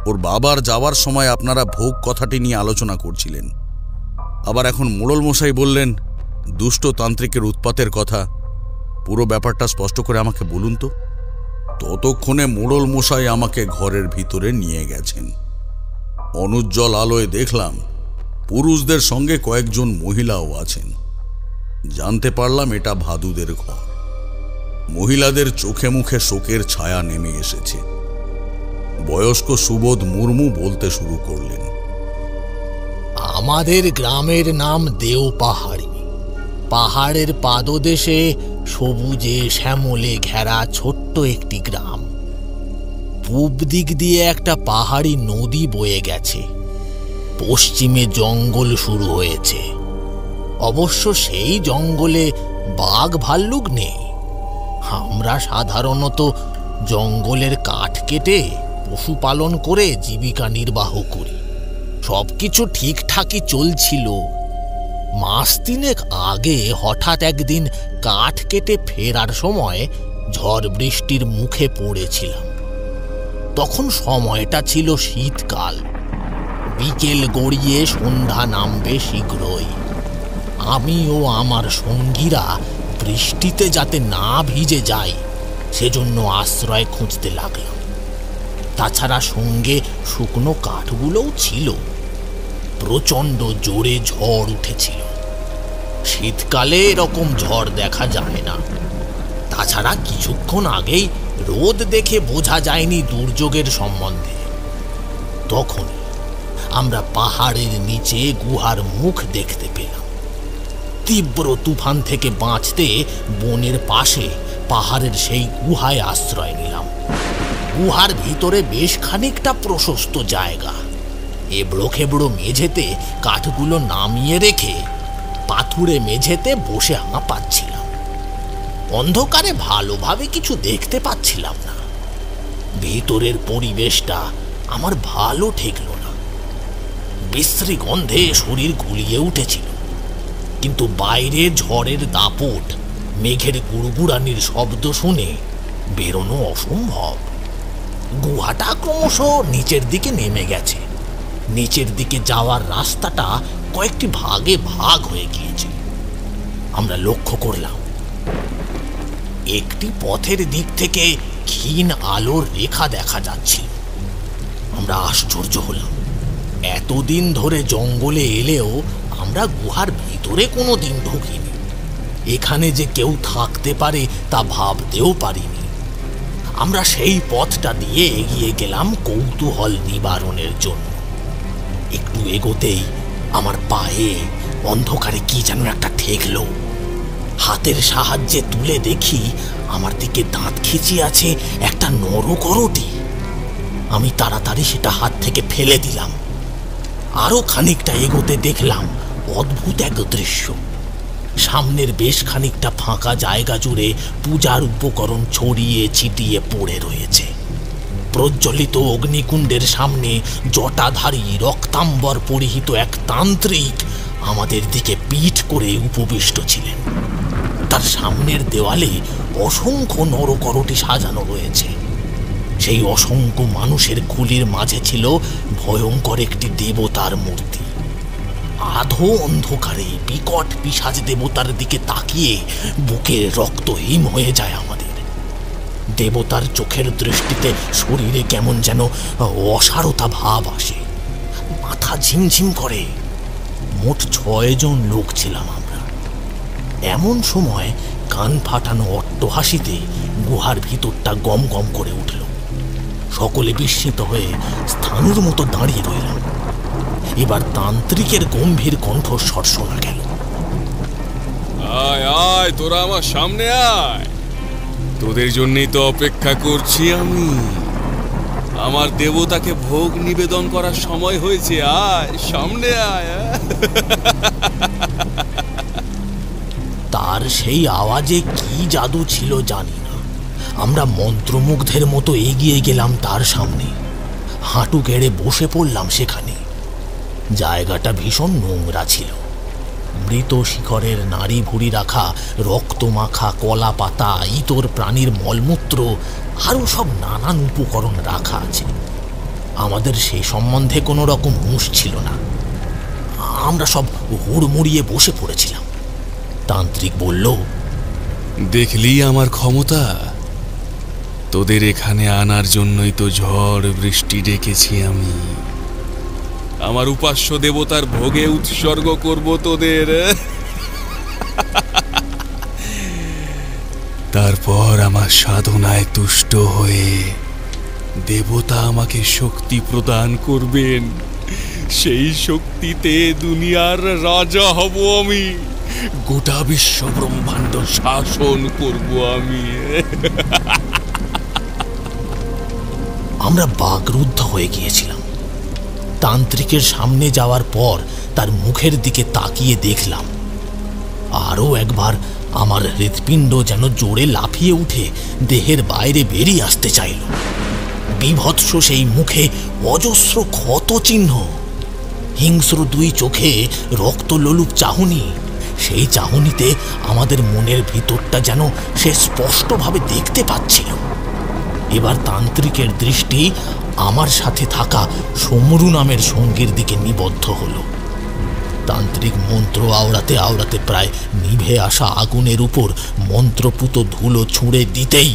ওর বাবার যাওয়ার সময় আপনারা ভোগ কথাটি নিয়ে আলোচনা করছিলেন। আবার এখন মোড়ল মশাই বললেন দুষ্ট তান্ত্রিকের উৎপাতের কথা। পুরো ব্যাপারটা স্পষ্ট করে আমাকে বলুন তো। ততক্ষণে মোড়ল মশাই আমাকে ঘরের ভিতরে নিয়ে গেছেন। অনুজ্জ্বল আলোয় দেখলাম পুরুষদের সঙ্গে কয়েকজন মহিলাও আছেন। জানতে পারলাম এটা ভাদুদের ঘর। মহিলাদের চোখে মুখে শোকের ছায়া নেমে এসেছে। বয়স্ক সুবোধ মুর্মু বলতে শুরু করলেন, আমাদের গ্রামের নাম দেও পাহাড়ি। পাহাড়ের পাদদেশে সবুজে শ্যামলে ঘেরা ছোট্ট একটি গ্রাম। পূব দিক দিয়ে একটা পাহাড়ি নদী বয়ে গেছে। পশ্চিমে জঙ্গল শুরু হয়েছে। অবশ্য সেই জঙ্গলে বাঘ ভাল্লুক নেই। আমরা সাধারণত জঙ্গলের কাঠ কেটে পশুপালন করে জীবিকা নির্বাহ করি। সবকিছু ঠিকঠাকই চলছিল। মাস তিনেক আগে হঠাৎ একদিন কাঠ কেটে ফেরার সময় ঝড় বৃষ্টির মুখে পড়েছিলাম। তখন সময়টা ছিল শীতকাল। বিকেল গড়িয়ে সন্ধ্যা নামবে শীঘ্রই। আমি ও আমার সঙ্গীরা বৃষ্টিতে যাতে না ভিজে যাই সেজন্য আশ্রয় খুঁজতে লাগলাম। তাছাড়া সঙ্গে শুকনো কাঠগুলোও ছিল। প্রচণ্ড জোরে ঝড় উঠেছিল। শীতকালে এরকম ঝড় দেখা যায় না। তাছাড়া কিছুক্ষণ আগেই রোদ দেখে বোঝা যায়নি দুর্যোগের সম্বন্ধে। তখন আমরা পাহাড়ের নিচে গুহার মুখ দেখতে পেলাম। তীব্র তুফান থেকে বাঁচতে বনের পাশে পাহাড়ের সেই গুহায় আশ্রয় নিলাম। গুহার ভিতরে বেশ খানিকটা প্রশস্ত জায়গা। এবড়ো খেবড়ো মেঝেতে কাঠগুলো নামিয়ে রেখে পাথুরে মেঝেতে বসে হাঁপাচ্ছিলাম। অন্ধকারে ভালোভাবে কিছু দেখতে পাচ্ছিলাম না। ভেতরের পরিবেশটা আমার ভালো ঠেকল না। বিশ্রী গন্ধে শরীর গুলিয়ে উঠেছিল, কিন্তু বাইরে ঝড়ের দাপট, মেঘের গুড়গুড়ানির শব্দ শুনে বেরোনো অসম্ভব। গুহাটা ক্রমশ নিচের দিকে নেমে গেছে। নিচের দিকে যাওয়ার রাস্তাটা কয়েকটি ভাগে ভাগ হয়ে গিয়েছে। আমরা লক্ষ্য করলাম একটি পথের দিক থেকে ক্ষীণ আলোর রেখা দেখা যাচ্ছিল। আমরা আশ্চর্য হলাম। এতদিন ধরে জঙ্গলে এলেও আমরা গুহার ভিতরে কোনোদিন ঢুকিনি। এখানে যে কেউ থাকতে পারে তা ভাবতেও পারিনি। আমরা সেই পথটা দিয়ে এগিয়ে গেলাম কৌতূহল নিবারণের জন্য। একটু এগোতেই আমার পায়ে অন্ধকারে কি যেন একটা ঠেকলো। হাতের সাহায্যে তুলে দেখি আমার দিকে দাঁত খিচিয়ে আছে একটা নরকরটি। আমি তাড়াতাড়ি সেটা হাত থেকে ফেলে দিলাম। আরো খানিকটা এগোতে দেখলাম অদ্ভুত এক দৃশ্য। সামনের বেশ খানিকটা ফাঁকা জায়গা জুড়ে পূজার উপকরণ ছড়িয়ে ছিটিয়ে পড়ে রয়েছে। প্রজ্বলিত অগ্নিকুণ্ডের সামনে জটাধারী রক্তাম্বর পরিহিত এক তান্ত্রিক আমাদের দিকে পিঠ করে উপবিষ্ট ছিলেন। তার সামনের দেওয়ালে অসংখ্য নরকরটি সাজানো রয়েছে। সেই অসংখ্য মানুষের খুলির মাঝে ছিল ভয়ঙ্কর একটি দেবতার মূর্তি। আধো অন্ধকারে বিকট পিশাচ দেবতার দিকে তাকিয়ে বুকে রক্ত হিম হয়ে যায় আমাদের। দেবতার চোখের দৃষ্টিতে শরীরে কেমন যেন অসারতা ভাব আসে, মাথা ঝিমঝিম করে। মোট 6 জন লোক ছিলাম আমরা। এমন সময় কান ফাটানো অট্টহাসিতে গুহার ভিতরটা গম গম করে উঠল। সকলে বিস্মিত হয়ে স্থাণুর মতো দাঁড়িয়ে রইলাম। এবার তান্ত্রিকের গম্ভীর কণ্ঠস্বর শোনা গেল। আয় আয়, তোরা আমার সামনে আয়। তোদের জন্যই তো অপেক্ষা করছি আমি। আমার দেবতাকে ভোগ নিবেদন করার সময় হয়েছে। আয় সামনে আয়। তার সেই আওয়াজে কি জাদু ছিল জানি না। আমরা মন্ত্রমুগ্ধের মতো এগিয়ে গেলাম তার সামনে। হাঁটু গেড়ে বসে পড়লাম সেখানে। জায়গাটা ভীষণ নোংরা ছিল। মৃত শিখরের নাড়ি ভুড়ি রাখা, রক্তমাখা কলা পাতা, ইতর প্রাণীর মলমূত্র, আরও সব নানান উপকরণ রাখা আছে। আমাদের সেই সম্বন্ধে কোনো রকম হুঁশ ছিল না। আমরা সব হুড়মুড়িয়ে বসে পড়েছিলাম। তান্ত্রিক বলল, দেখলি আমার ক্ষমতা? তোদের এখানে আনার জন্যই তো ঝড় বৃষ্টি ডেকেছি আমি। আমার উপাস্য দেবতার ভোগে উৎসর্গ করব তোদের। তারপর আমার সাধনায় তুষ্ট হয়ে দেবতা আমাকে শক্তি প্রদান করবেন। সেই শক্তিতে দুনিয়ার রাজা হব আমি। গোটা বিশ্ব ব্রহ্মাণ্ড শাসন করব আমি। আমরা বাকরুদ্ধ হয়ে গিয়েছিলাম। তান্ত্রিকের সামনে যাওয়ার পর তার মুখের দিকে তাকিয়ে দেখলাম। আরও একবার আমার হৃৎপিণ্ড যেন জোরে লাফিয়ে উঠে দেহের বাইরে বেরিয়ে আসতে চাইল। বিভৎস সেই মুখে অজস্র ক্ষত চিহ্ন, হিংস্র 2 চোখে রক্তলোলুপ চাহনি। সেই চাহনিতে আমাদের মনের ভিতরটা যেন সে স্পষ্টভাবে দেখতে পাচ্ছিল। এবার তান্ত্রিকের দৃষ্টি আমার সাথে থাকা সমরু নামের সঙ্গীর দিকে নিবদ্ধ হলো। তান্ত্রিক মন্ত্র আওড়াতে আওড়াতে প্রায় নিভে আসা আগুনের উপর মন্ত্রপুত ধুলো ছুঁড়ে দিতেই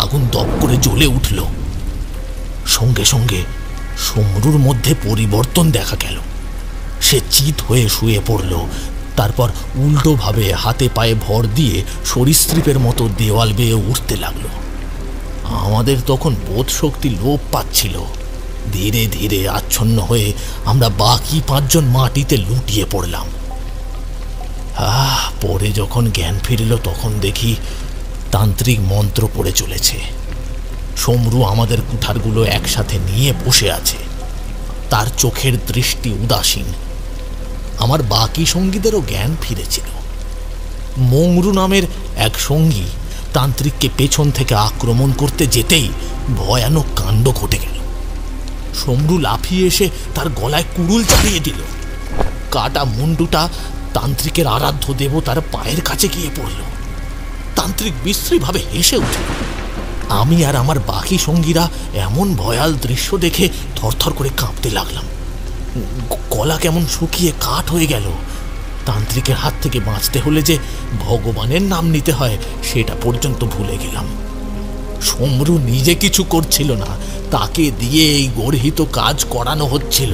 আগুন দপ করে জ্বলে উঠল। সঙ্গে সঙ্গে সমরুর মধ্যে পরিবর্তন দেখা গেল। সে চিত হয়ে শুয়ে পড়ল। তারপর উল্টোভাবে হাতে পায়ে ভর দিয়ে সরীসৃপের মতো দেওয়াল বেয়ে উঠতে লাগলো। আমাদের তখন বোধ শক্তি লোপ পাচ্ছিল। ধীরে ধীরে আচ্ছন্ন হয়ে আমরা বাকি 5 জন মাটিতে লুটিয়ে পড়লাম। পরে যখন জ্ঞান ফিরল তখন দেখি তান্ত্রিক মন্ত্র পড়ে চলেছে। সমরু আমাদের কুঠারগুলো একসাথে নিয়ে বসে আছে। তার চোখের দৃষ্টি উদাসীন। আমার বাকি সঙ্গীদেরও জ্ঞান ফিরেছিল। মংরু নামের এক সঙ্গী তান্ত্রিককে পেছন থেকে আক্রমণ করতে যেতেই ভয়ানক কাণ্ড ঘটে গেল। সমরু লাফিয়ে এসে তার গলায় কুড়ুল চালিয়ে দিল। কাটা মুন্ডুটা তান্ত্রিকের আরাধ্য দেবতার পায়ের কাছে গিয়ে পড়ল। তান্ত্রিক বিশ্রীভাবে হেসে উঠল। আমি আর আমার বাকি সঙ্গীরা এমন ভয়াল দৃশ্য দেখে থরথর করে কাঁপতে লাগলাম। গলা কেমন শুকিয়ে কাঠ হয়ে গেল। তান্ত্রিকের হাত থেকে বাঁচতে হলে যে ভগবানের নাম নিতে হয় সেটা পর্যন্ত ভুলে গেলাম। সমরু নিজে কিছু করছিল না, তাকে দিয়ে এই গর্হিত কাজ করানো হচ্ছিল,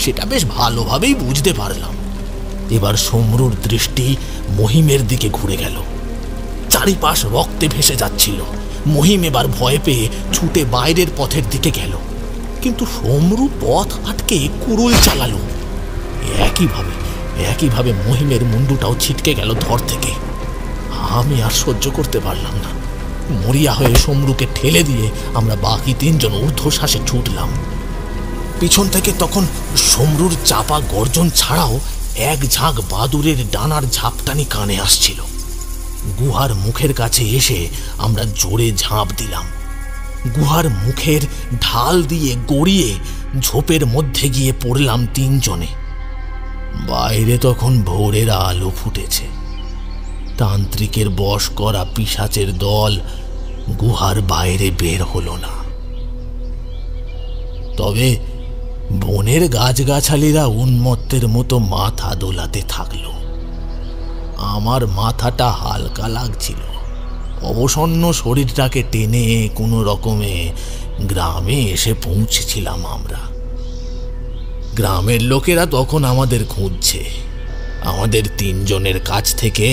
সেটা বেশ ভালোভাবেই বুঝতে পারলাম। এবার সমরুর দৃষ্টি মহিমের দিকে ঘুরে গেল। চারিপাশ রক্তে ভেসে যাচ্ছিল। মহিম এবার ভয় পেয়ে ছুটে বাইরের পথের দিকে গেল, কিন্তু সমরু পথ আটকে কুড়ুল চালালো। একইভাবে মহিমের মুন্ডুটাও ছিটকে গেল ধর থেকে। আমি আর সহ্য করতে পারলাম না। মরিয়া হয়ে সমরুকে ঠেলে দিয়ে আমরা বাকি তিনজন ঊর্ধ্বশ্বাসে ছুটলাম। পিছন থেকে তখন সমরুর চাপা গর্জন ছাড়াও এক ঝাঁক বাদুরের ডানার ঝাপটানি কানে আসছিল। গুহার মুখের কাছে এসে আমরা জোরে ঝাঁপ দিলাম। গুহার মুখের ঢাল দিয়ে গড়িয়ে ঝোপের মধ্যে গিয়ে পড়লাম তিনজনে। বাইরে তখন ভোরের আলো ফুটেছে। তান্ত্রিকের বশ করা পিশাচের দল গুহার বাইরে বের হলো না। তবে বনের গাছগাছালিরা উন্মত্তের মতো মাথা দোলাতে থাকলো। আমার মাথাটা হালকা লাগছিল। অবসন্ন শরীরটাকে টেনে কোনো রকমে গ্রামে এসে পৌঁছেছিলাম আমরা। গ্রামের লোকেরা তখন আমাদের খুঁজছে। আমাদের তিনজনের কাছ থেকে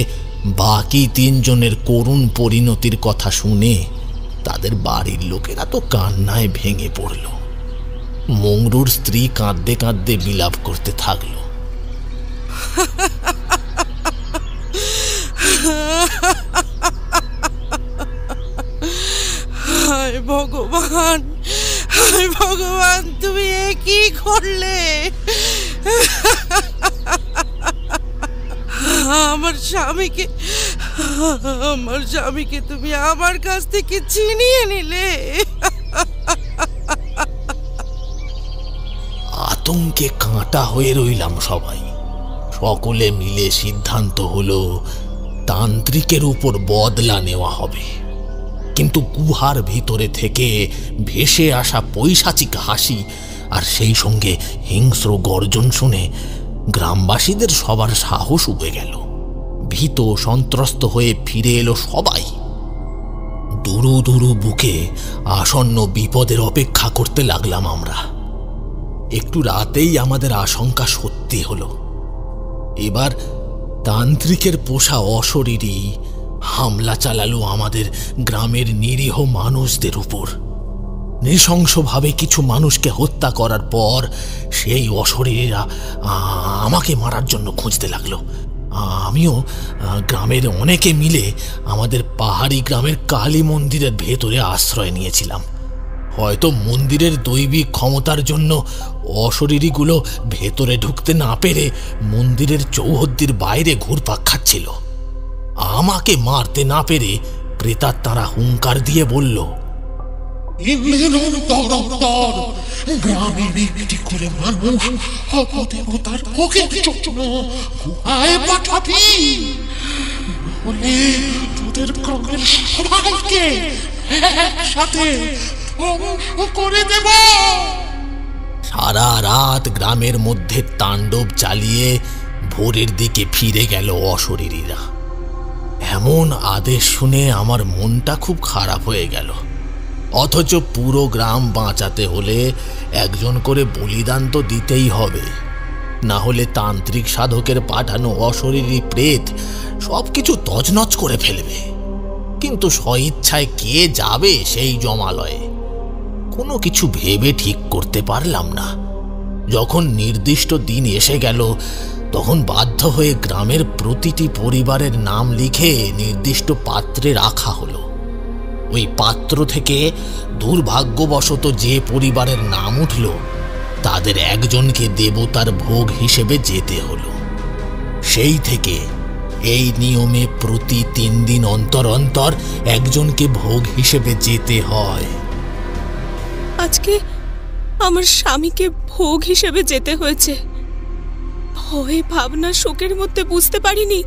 বাকি তিনজনের করুণ পরিণতির কথা শুনে তাদের বাড়ির লোকেরা তো কান্নায় ভেঙে পড়ল। মংরুর স্ত্রী কাঁদতে কাঁদতে বিলাপ করতে থাকলো। হায় ভগবান, হায় ভগবান, তুমি এ কি করলে? আমার স্বামীকে তুমি আমার কাছ থেকে ছিনিয়ে নিলে। আতঙ্কে কাঁটা হয়ে রইলাম সবাই। সকলে মিলে সিদ্ধান্ত হলো তান্ত্রিকের উপর বদলা নেওয়া হবে। কিন্তু গুহার ভিতরে থেকে ভেসে আসা পৈশাচিক হাসি আর সেই সঙ্গে হিংস্র গর্জন শুনে গ্রামবাসীদের সবার সাহস উবে গেল। ভীত সন্ত্রস্ত হয়ে ফিরে এলো সবাই। দুরু দুরু বুকে আসন্ন বিপদের অপেক্ষা করতে লাগলাম আমরা। একটু রাতেই আমাদের আশঙ্কা সত্যি হলো। এবার তান্ত্রিকের পোষা অশরীরী হামলা চালালো আমাদের গ্রামের নিরীহ মানুষদের উপর। নৃশংসভাবে কিছু মানুষকে হত্যা করার পর সেই অশরীরীরা আমাকে মারার জন্য খুঁজতে লাগলো। আমিও গ্রামের অনেকে মিলে আমাদের পাহাড়ি গ্রামের কালী মন্দিরের ভেতরে আশ্রয় নিয়েছিলাম। হয়তো মন্দিরের দৈবিক ক্ষমতার জন্য অশরীরীগুলো ভেতরে ঢুকতে না পেরে মন্দিরের চৌহদ্দির বাইরে ঘুরপাক খাচ্ছিল। আমাকে মারতে না পেরে প্রেতাত্মারা হুঙ্কার দিয়ে বলল, গ্রামের একটি করে মানুষ দেবতার ভোগের জন্য গুহায় পাঠাবি, বলে তোদের গ্রামের সবাইকে একসাথে ধ্বংস করে দেব। সারা রাত গ্রামের মধ্যে তাণ্ডব চালিয়ে ভোরের দিকে ফিরে গেল অশরীরীরা। এমন আদেশ শুনে আমার মনটা খুব খারাপ হয়ে গেল। অথচ পুরো গ্রাম বাঁচাতে হলে একজন করে বলিদান তো দিতেই হবে, না হলে তান্ত্রিক সাধকের পাঠানো অশরীরী প্রেত সবকিছু তছনছ করে ফেলবে। কিন্তু স্বইচ্ছায় কে যাবে সেই জমালয়ে? কোনো কিছু ভেবে ঠিক করতে পারলাম না। যখন নির্দিষ্ট দিন এসে গেল তখন বাধ্য হয়ে গ্রামের প্রতিটি পরিবারের নাম লিখে নির্দিষ্ট পাত্রে রাখা হলো। ওই পাত্র থেকে দুর্ভাগ্যবশত যে পরিবারের নাম উঠল তাদের একজনকে দেবতার ভোগ হিসেবে যেতে হলো। সেই থেকে এই নিয়মে প্রতি 3 দিন অন্তর অন্তর একজনকে ভোগ হিসেবে যেতে হয়। আজকে আমার স্বামীকে ভোগ হিসেবে যেতে হয়েছে। ভয় ভাবনা শোকের মধ্যে বুঝতে পারিনি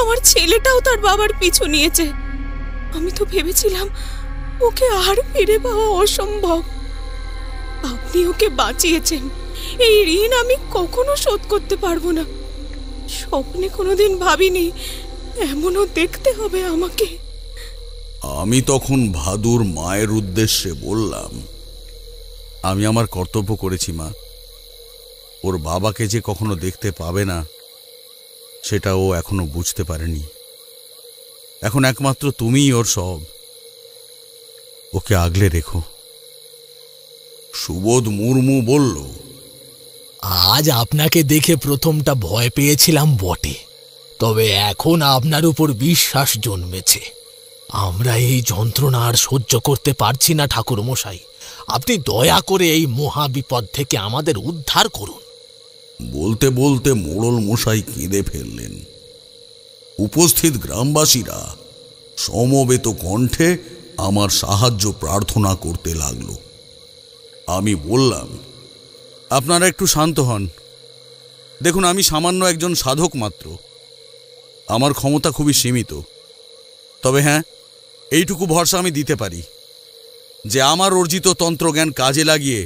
আমার ছেলেটাও তার বাবার পিছু নিয়েছে। আমি তো ভেবেছিলাম ওকে আর ফিরে পাওয়া অসম্ভব। আপনি ওকে বাঁচিয়েছেন, এই ঋণ আমি কখনো শোধ করতে পারবো না। স্বপ্নে কোনোদিন ভাবিনি এমনও দেখতে হবে আমাকে। আমি তখন ভাদুর মায়ের উদ্দেশ্যে বললাম, আমি আমার কর্তব্য করেছি মা। ওর বাবাকে যে কখনো দেখতে পাবে না সেটা ও এখনো বুঝতে পারেনি। এখন একমাত্র তুমিই ওর সব। ওকে আগলে রেখো। সুবোধ মুর্মু বলল, আজ আপনাকে দেখে প্রথমটা ভয় পেয়েছিলাম বটে, তবে এখন আপনার উপর বিশ্বাস জন্মেছে। আমরা এই যন্ত্রণা আর সহ্য করতে পারছি না ঠাকুর মশাই, আপনি দয়া করে এই মহা বিপদ থেকে আমাদের উদ্ধার করুন। বলতে বলতে মোড়ল মশাই কেঁদে ফেললেন। উপস্থিত গ্রামবাসীরা সমবেত কণ্ঠে আমার সাহায্য প্রার্থনা করতে লাগলো। আমি বললাম, আপনারা একটু শান্ত হন। দেখুন, আমি সামান্য একজন সাধক মাত্র, আমার ক্ষমতা খুবই সীমিত। তবে হ্যাঁ, এইটুকু ভরসা আমি দিতে পারি যে আমার অর্জিত তন্ত্রজ্ঞান কাজে লাগিয়ে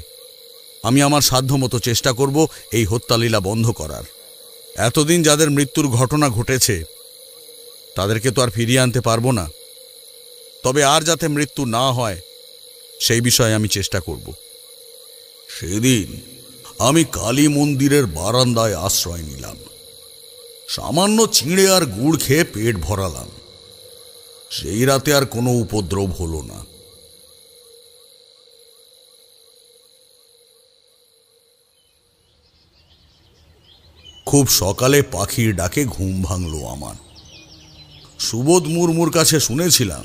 আমি আমার সাধ্যমতো চেষ্টা করব এই হত্যালীলা বন্ধ করার। এতদিন যাদের মৃত্যুর ঘটনা ঘটেছে তাদেরকে তো আর ফিরিয়ে আনতে পারবো না, তবে আর যাতে মৃত্যু না হয় সেই বিষয়ে আমি চেষ্টা করব। সেদিন আমি কালী মন্দিরের বারান্দায় আশ্রয় নিলাম। সামান্য চিঁড়ে আর গুড় খেয়ে পেট ভরালাম। সেই রাতে আর কোনো উপদ্রব হলো না। খুব সকালে পাখির ডাকে ঘুম ভাঙল আমার। সুবোধ মুর্মুর কাছে শুনেছিলাম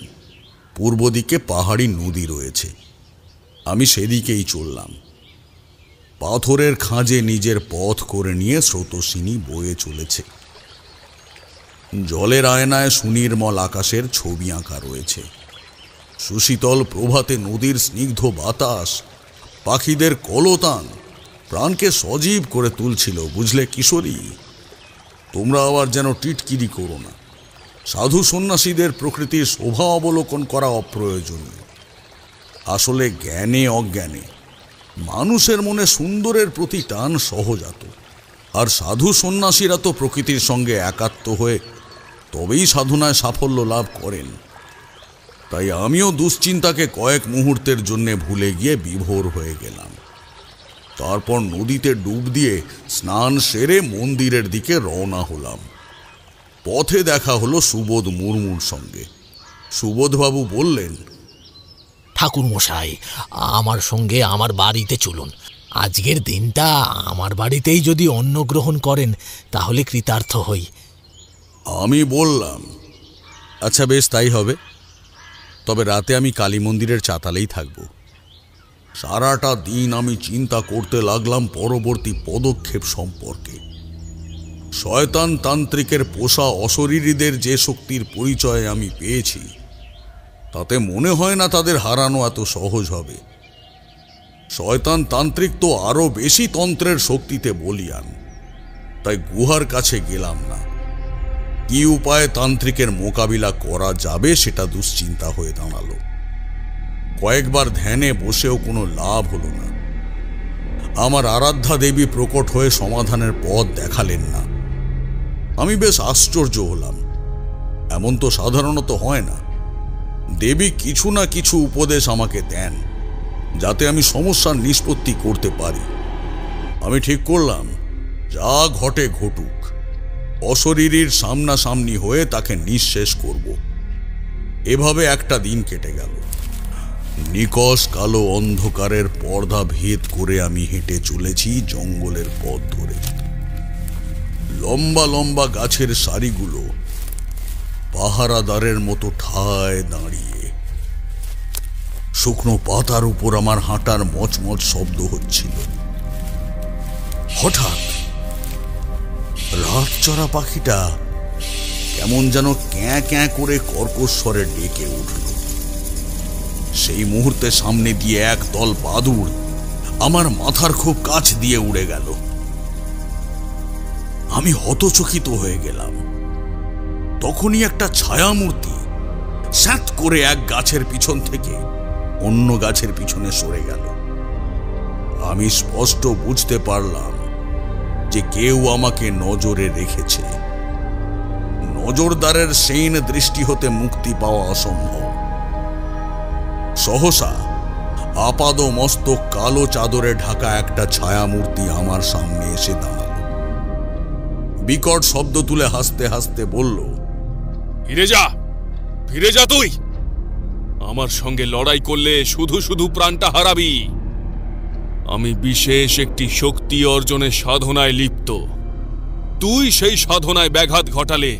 পূর্ব দিকে পাহাড়ি নদী রয়েছে। আমি সেদিকেই চললাম। পাথরের খাঁজে নিজের পথ করে নিয়ে স্রোতস্বিনী বয়ে চলেছে। জলের আয়নায় সুনির্মল আকাশের ছবি আঁকা রয়েছে। সুশীতল প্রভাতে নদীর স্নিগ্ধ বাতাস, পাখিদের কলতান প্রাণকে সজীব করে তুলছিল। বুঝলে কিশোরী, তোমরা আবার যেন টিটকিরি করো না। সাধু সন্ন্যাসীদের প্রকৃতির শোভা অবলোকন করা অপ্রয়োজনীয়। আসলে জ্ঞানে অজ্ঞানে মানুষের মনে সুন্দরের প্রতি টান সহজাত। আর সাধু সন্ন্যাসীরা তো প্রকৃতির সঙ্গে একাত্ম হয়ে তবেই সাধনায় সাফল্য লাভ করেন। তাই আমিও দুশ্চিন্তাকে কয়েক মুহূর্তের জন্যে ভুলে গিয়ে বিভোর হয়ে গেলাম। তারপর নদীতে ডুব দিয়ে স্নান সেরে মন্দিরের দিকে রওনা হলাম। পথে দেখা হলো সুবোধ মুর্মুর সঙ্গে। সুবোধবাবু বললেন, ঠাকুর মশাই, আমার সঙ্গে আমার বাড়িতে চলুন। আজকের দিনটা আমার বাড়িতেই যদি অন্ন গ্রহণ করেন তাহলে কৃতার্থ হই। আমি বললাম, আচ্ছা বেশ, তাই হবে। তবে রাতে আমি কালী মন্দিরের চাতালেই থাকব। সারাটা দিন আমি চিন্তা করতে লাগলাম পরবর্তী পদক্ষেপ সম্পর্কে। শয়তান তান্ত্রিকের পোষা অশরীরীদের যে শক্তির পরিচয় আমি পেয়েছি তাতে মনে হয় না তাদের হারানো এত সহজ হবে। শয়তান তান্ত্রিক তো আরো বেশি তন্ত্রের শক্তিতে বলীয়ান। তাই গুহার কাছে গেলাম না। কি উপায়ে তান্ত্রিকের মোকাবিলা করা যাবে সেটা দুশ্চিন্তা হয়ে দাঁড়ালো। কয়েকবার ধ্যানে বসেও কোনো লাভ হলো না। আমার আরাধ্যা দেবী প্রকট হয়ে সমাধানের পথ দেখালেন না। আমি বেশ আশ্চর্য হলাম। এমন তো সাধারণত হয় না। দেবী কিছু না কিছু উপদেশ আমাকে দেন যাতে আমি সমস্যার নিষ্পত্তি করতে পারি। আমি ঠিক করলাম, যা ঘটে ঘটুক, অশরীরীর সামনাসামনি হয়ে তাকে নিঃশেষ করব। এভাবে একটা দিন কেটে গেল। নিকষ কালো অন্ধকারের পর্দা ভেদ করে আমি হেঁটে চলেছি জঙ্গলের পথ ধরে। লম্বা লম্বা গাছের সারিগুলো পাহারাদারের মতো ঠায় দাঁড়িয়ে। শুকনো পাতার উপর আমার হাঁটার মচমচ শব্দ হচ্ছিল। হঠাৎ রাতচরা পাখিটা কেমন যেন ক্যাঁ ক্যাঁ করে কর্কশ স্বরে ডেকে উঠল। সেই মুহূর্তে সামনে দিয়ে এক দল বাদুড় আমার মাথার খুব কাছ দিয়ে উড়ে গেল। আমি হতচকিত হয়ে গেলাম। তখনই একটা ছায়ামূর্তি স্যাঁত করে এক গাছের পিছন থেকে অন্য গাছের পিছনে সরে গেল। আমি স্পষ্ট বুঝতে পারলাম যে কেউ আমাকে নজরে রেখেছে। নজরদারের সেইন দৃষ্টি হতে মুক্তি পাওয়া অসম্ভব। সহসা আপাদ মস্তক কালো চাদরে ঢাকা একটা ছায়ামূর্তি আমার সামনে এসে দাঁড়াল। বিকট শব্দ তুলে হাসতে হাসতে বলল, ফিরে যা, ফিরে যা, তুই আমার সঙ্গে লড়াই করলে শুধু শুধু প্রাণটা হারাবি। আমি বিশেষ একটি শক্তি অর্জনের সাধনায় লিপ্ত। তুই সেই সাধনায় ব্যাঘাত ঘটালে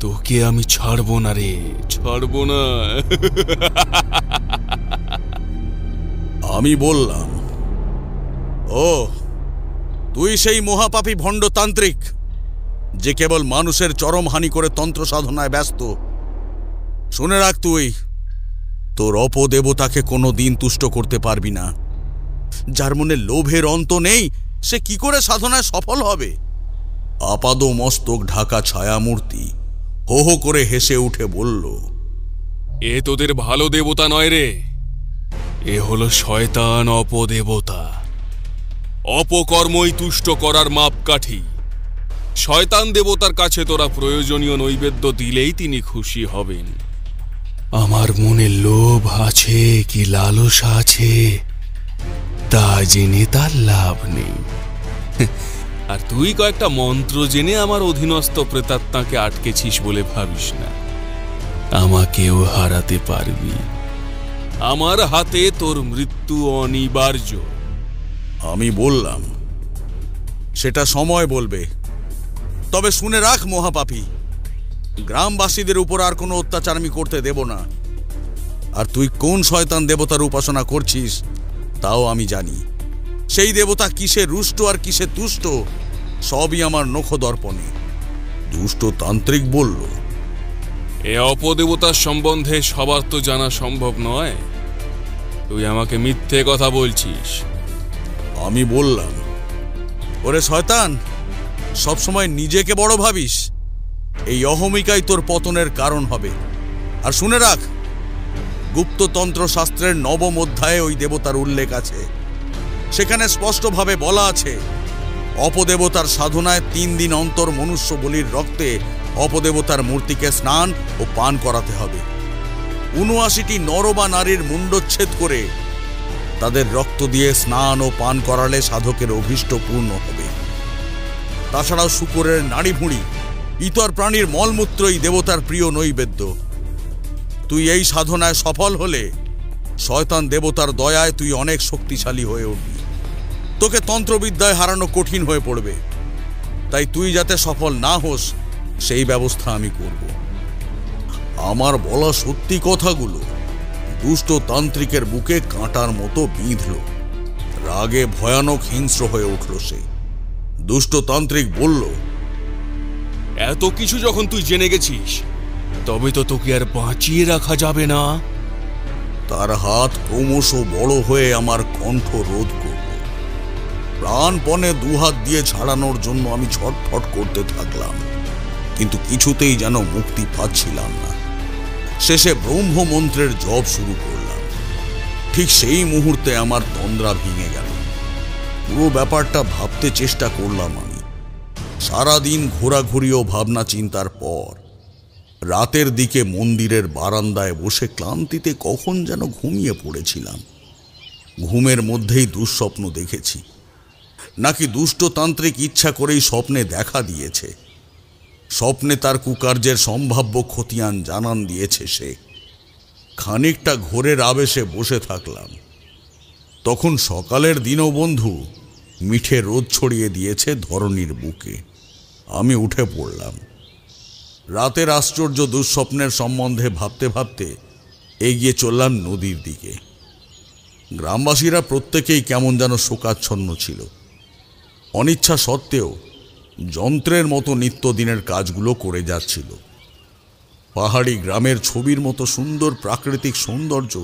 তোকে আমি ছাড়ব না রে, ছাড়ব না। আমি বললাম, ও তুই সেই মহাপাপী ভণ্ডতান্ত্রিক যে কেবল মানুষের চরম হানি করে তন্ত্র সাধনায় ব্যস্ত। শুনে রাখ, তুই তোর অপদেবতাকে কোনো দিন তুষ্ট করতে পারবি না। যার মনে লোভের অন্ত নেই সে কি করে সাধনায় সফল হবে? আপাদ মস্তক ঢাকা ছায়ামূর্তি হো হো করে হেসে উঠে বলল, এ তোদের ভালো দেবতা নয় রে, এ হলো শয়তান অপদেবতা। অপকর্মই তুষ্ট করার মাপকাঠি। শয়তান দেবতার কাছে তোরা প্রয়োজনীয় নৈবেদ্য দিলেই তিনি খুশি হবেন। আমার মনে লোভ আছে কি লালসা আছে তা জেনে তার লাভ নেই। আর তুই কয়েকটা মন্ত্র জেনে আমার অধীনস্থ প্রেতাত্মাকে আটকেছিস বলে ভাবিস না আমাকেও হারাতে পারবি। আমার হাতে তোর মৃত্যু অনিবার্য। আমি বললাম, সেটা সময় বলবে। তবে শুনে রাখ মহাপাপী, গ্রামবাসীদের উপর আর কোনো অত্যাচার আমি করতে দেব না। আর তুই কোন শয়তান দেবতার উপাসনা করছিস তাও আমি জানি। সেই দেবতা কিসে রুষ্ট আর কিসে তুষ্ট সবই আমার নখদর্পণে। দুষ্ট তান্ত্রিক বলল, এ অপদেবতার সম্বন্ধে সবার তো জানা সম্ভব নয়। তুই আমাকে মিথ্যে কথা বলছিস। আমি বললাম, ওরে শয়তান, সবসময় নিজেকে বড় ভাবিস। এই অহমিকাই তোর পতনের কারণ হবে। আর শুনে রাখ, গুপ্ততন্ত্র শাস্ত্রের নবম অধ্যায়ে ওই দেবতার উল্লেখ আছে। সেখানে স্পষ্টভাবে বলা আছে, অপদেবতার সাধনায় 3 দিন অন্তর মনুষ্য বলির রক্তে অপদেবতার মূর্তিকে স্নান ও পান করাতে হবে। ৭৯টি নর বা নারীর মুণ্ডচ্ছেদ করে তাদের রক্ত দিয়ে স্নান ও পান করালে সাধকের অভীষ্ট পূর্ণ হবে। তাছাড়াও শূকরের নাড়ি ভুঁড়ি, ইতর প্রাণীর মলমূত্রই দেবতার প্রিয় নৈবেদ্য। তুই এই সাধনায় সফল হলে শয়তান দেবতার দয়ায় তুই অনেক শক্তিশালী হয়ে উঠবি। তোকে তন্ত্রবিদ্যায় হারানো কঠিন হয়ে পড়বে। তাই তুই যাতে সফল না হোস সেই ব্যবস্থা আমি করব। আমার বলা সত্যি কথাগুলো দুষ্ট তান্ত্রিকের বুকে কাঁটার মতো বিঁধল। রাগে ভয়ানক হিংস্র হয়ে উঠল সে। দুষ্ট তান্ত্রিক বলল, এত কিছু যখন তুই জেনে গেছিস তবে তো তোকে আর বাঁচিয়ে রাখা যাবে না। তার হাত ক্রমশ বড় হয়ে আমার কণ্ঠ রোধ করল। প্রাণপণে দুহাত দিয়ে ছাড়ানোর জন্য আমি ছটফট করতে থাকলাম, কিন্তু কিছুতেই যেন মুক্তি পাচ্ছিলাম না। শেষে ব্রহ্ম মন্ত্রের জপ শুরু করলাম। ঠিক সেই মুহূর্তে আমার তন্দ্রা ভেঙে গেল। পুরো ব্যাপারটা ভাবতে চেষ্টা করলাম আমি। সারাদিন ঘোরাঘুরি ও ভাবনা চিন্তার পর রাতের দিকে মন্দিরের বারান্দায় বসে ক্লান্তিতে কখন যেন ঘুমিয়ে পড়েছিলাম। ঘুমের মধ্যেই দুঃস্বপ্ন দেখেছি, নাকি দুষ্টতান্ত্রিক ইচ্ছা করেই স্বপ্নে দেখা দিয়েছে। স্বপ্নে তার কুকার্যের সম্ভাব্য খতিয়ান জানান দিয়েছে সে। খানিকটা ঘোরের আবেশে বসে থাকলাম। তখন সকালের দীনবন্ধু মিঠে রোদ ছড়িয়ে দিয়েছে ধরণীর বুকে। আমি উঠে পড়লাম। রাতের আশ্চর্য দুঃস্বপ্নের সম্বন্ধে ভাবতে ভাবতে এগিয়ে চললাম নদীর দিকে। গ্রামবাসীরা প্রত্যেকেই কেমন যেন শোকাচ্ছন্ন ছিল। অনিচ্ছা সত্ত্বেও যন্ত্রের মতো নিত্যদিনের কাজগুলো করে যাচ্ছিল। পাহাড়ি গ্রামের ছবির মতো সুন্দর প্রাকৃতিক সৌন্দর্য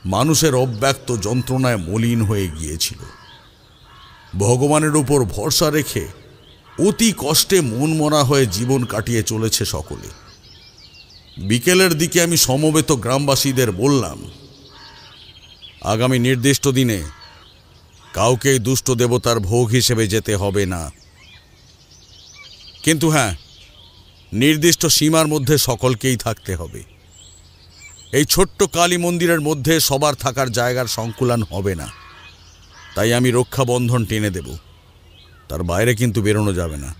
মানুষের অব্যক্ত যন্ত্রণায় মলিন হয়ে গিয়েছিল। ভগবানের উপর ভরসা রেখে অতি কষ্টে মনমরা হয়ে জীবন কাটিয়ে চলেছে সকলে। বিকেলের দিকে আমি সমবেত গ্রামবাসীদের বললাম, আগামী নির্দিষ্ট দিনে কাউকেই দুষ্ট দেবতার ভোগ হিসেবে যেতে হবে না, কিন্তু হ্যাঁ, নির্দিষ্ট সীমার মধ্যে সকলকেই থাকতে হবে। এই ছোট্ট কালী মন্দিরের মধ্যে সবার থাকার জায়গার সংকুলান হবে না, তাই আমি রক্ষা বন্ধন টেনে দেব, তার বাইরে কিন্তু বেরোনো যাবে না।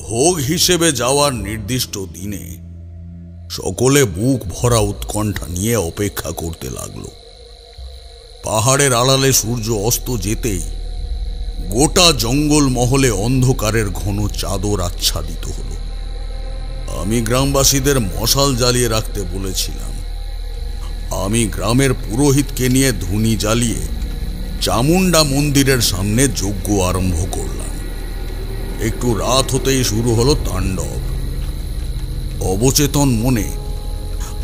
ভোগ হিসেবে যাওয়ার নির্দিষ্ট দিনে সকলে বুক ভরা উৎকণ্ঠা নিয়ে অপেক্ষা করতে লাগলো। পাহাড়ের আড়ালে সূর্য অস্ত যেতেই গোটা জঙ্গল মহলে অন্ধকারের ঘন চাদর আচ্ছাদিত হলো। আমি গ্রামবাসীদের মশাল জ্বালিয়ে রাখতে বলেছিলাম। আমি গ্রামের পুরোহিতকে নিয়ে ধুনি জ্বালিয়ে চামুন্ডা মন্দিরের সামনে যজ্ঞ আরম্ভ করলাম। একটু রাত হতেই শুরু হলো তাণ্ডব। অবচেতন মনে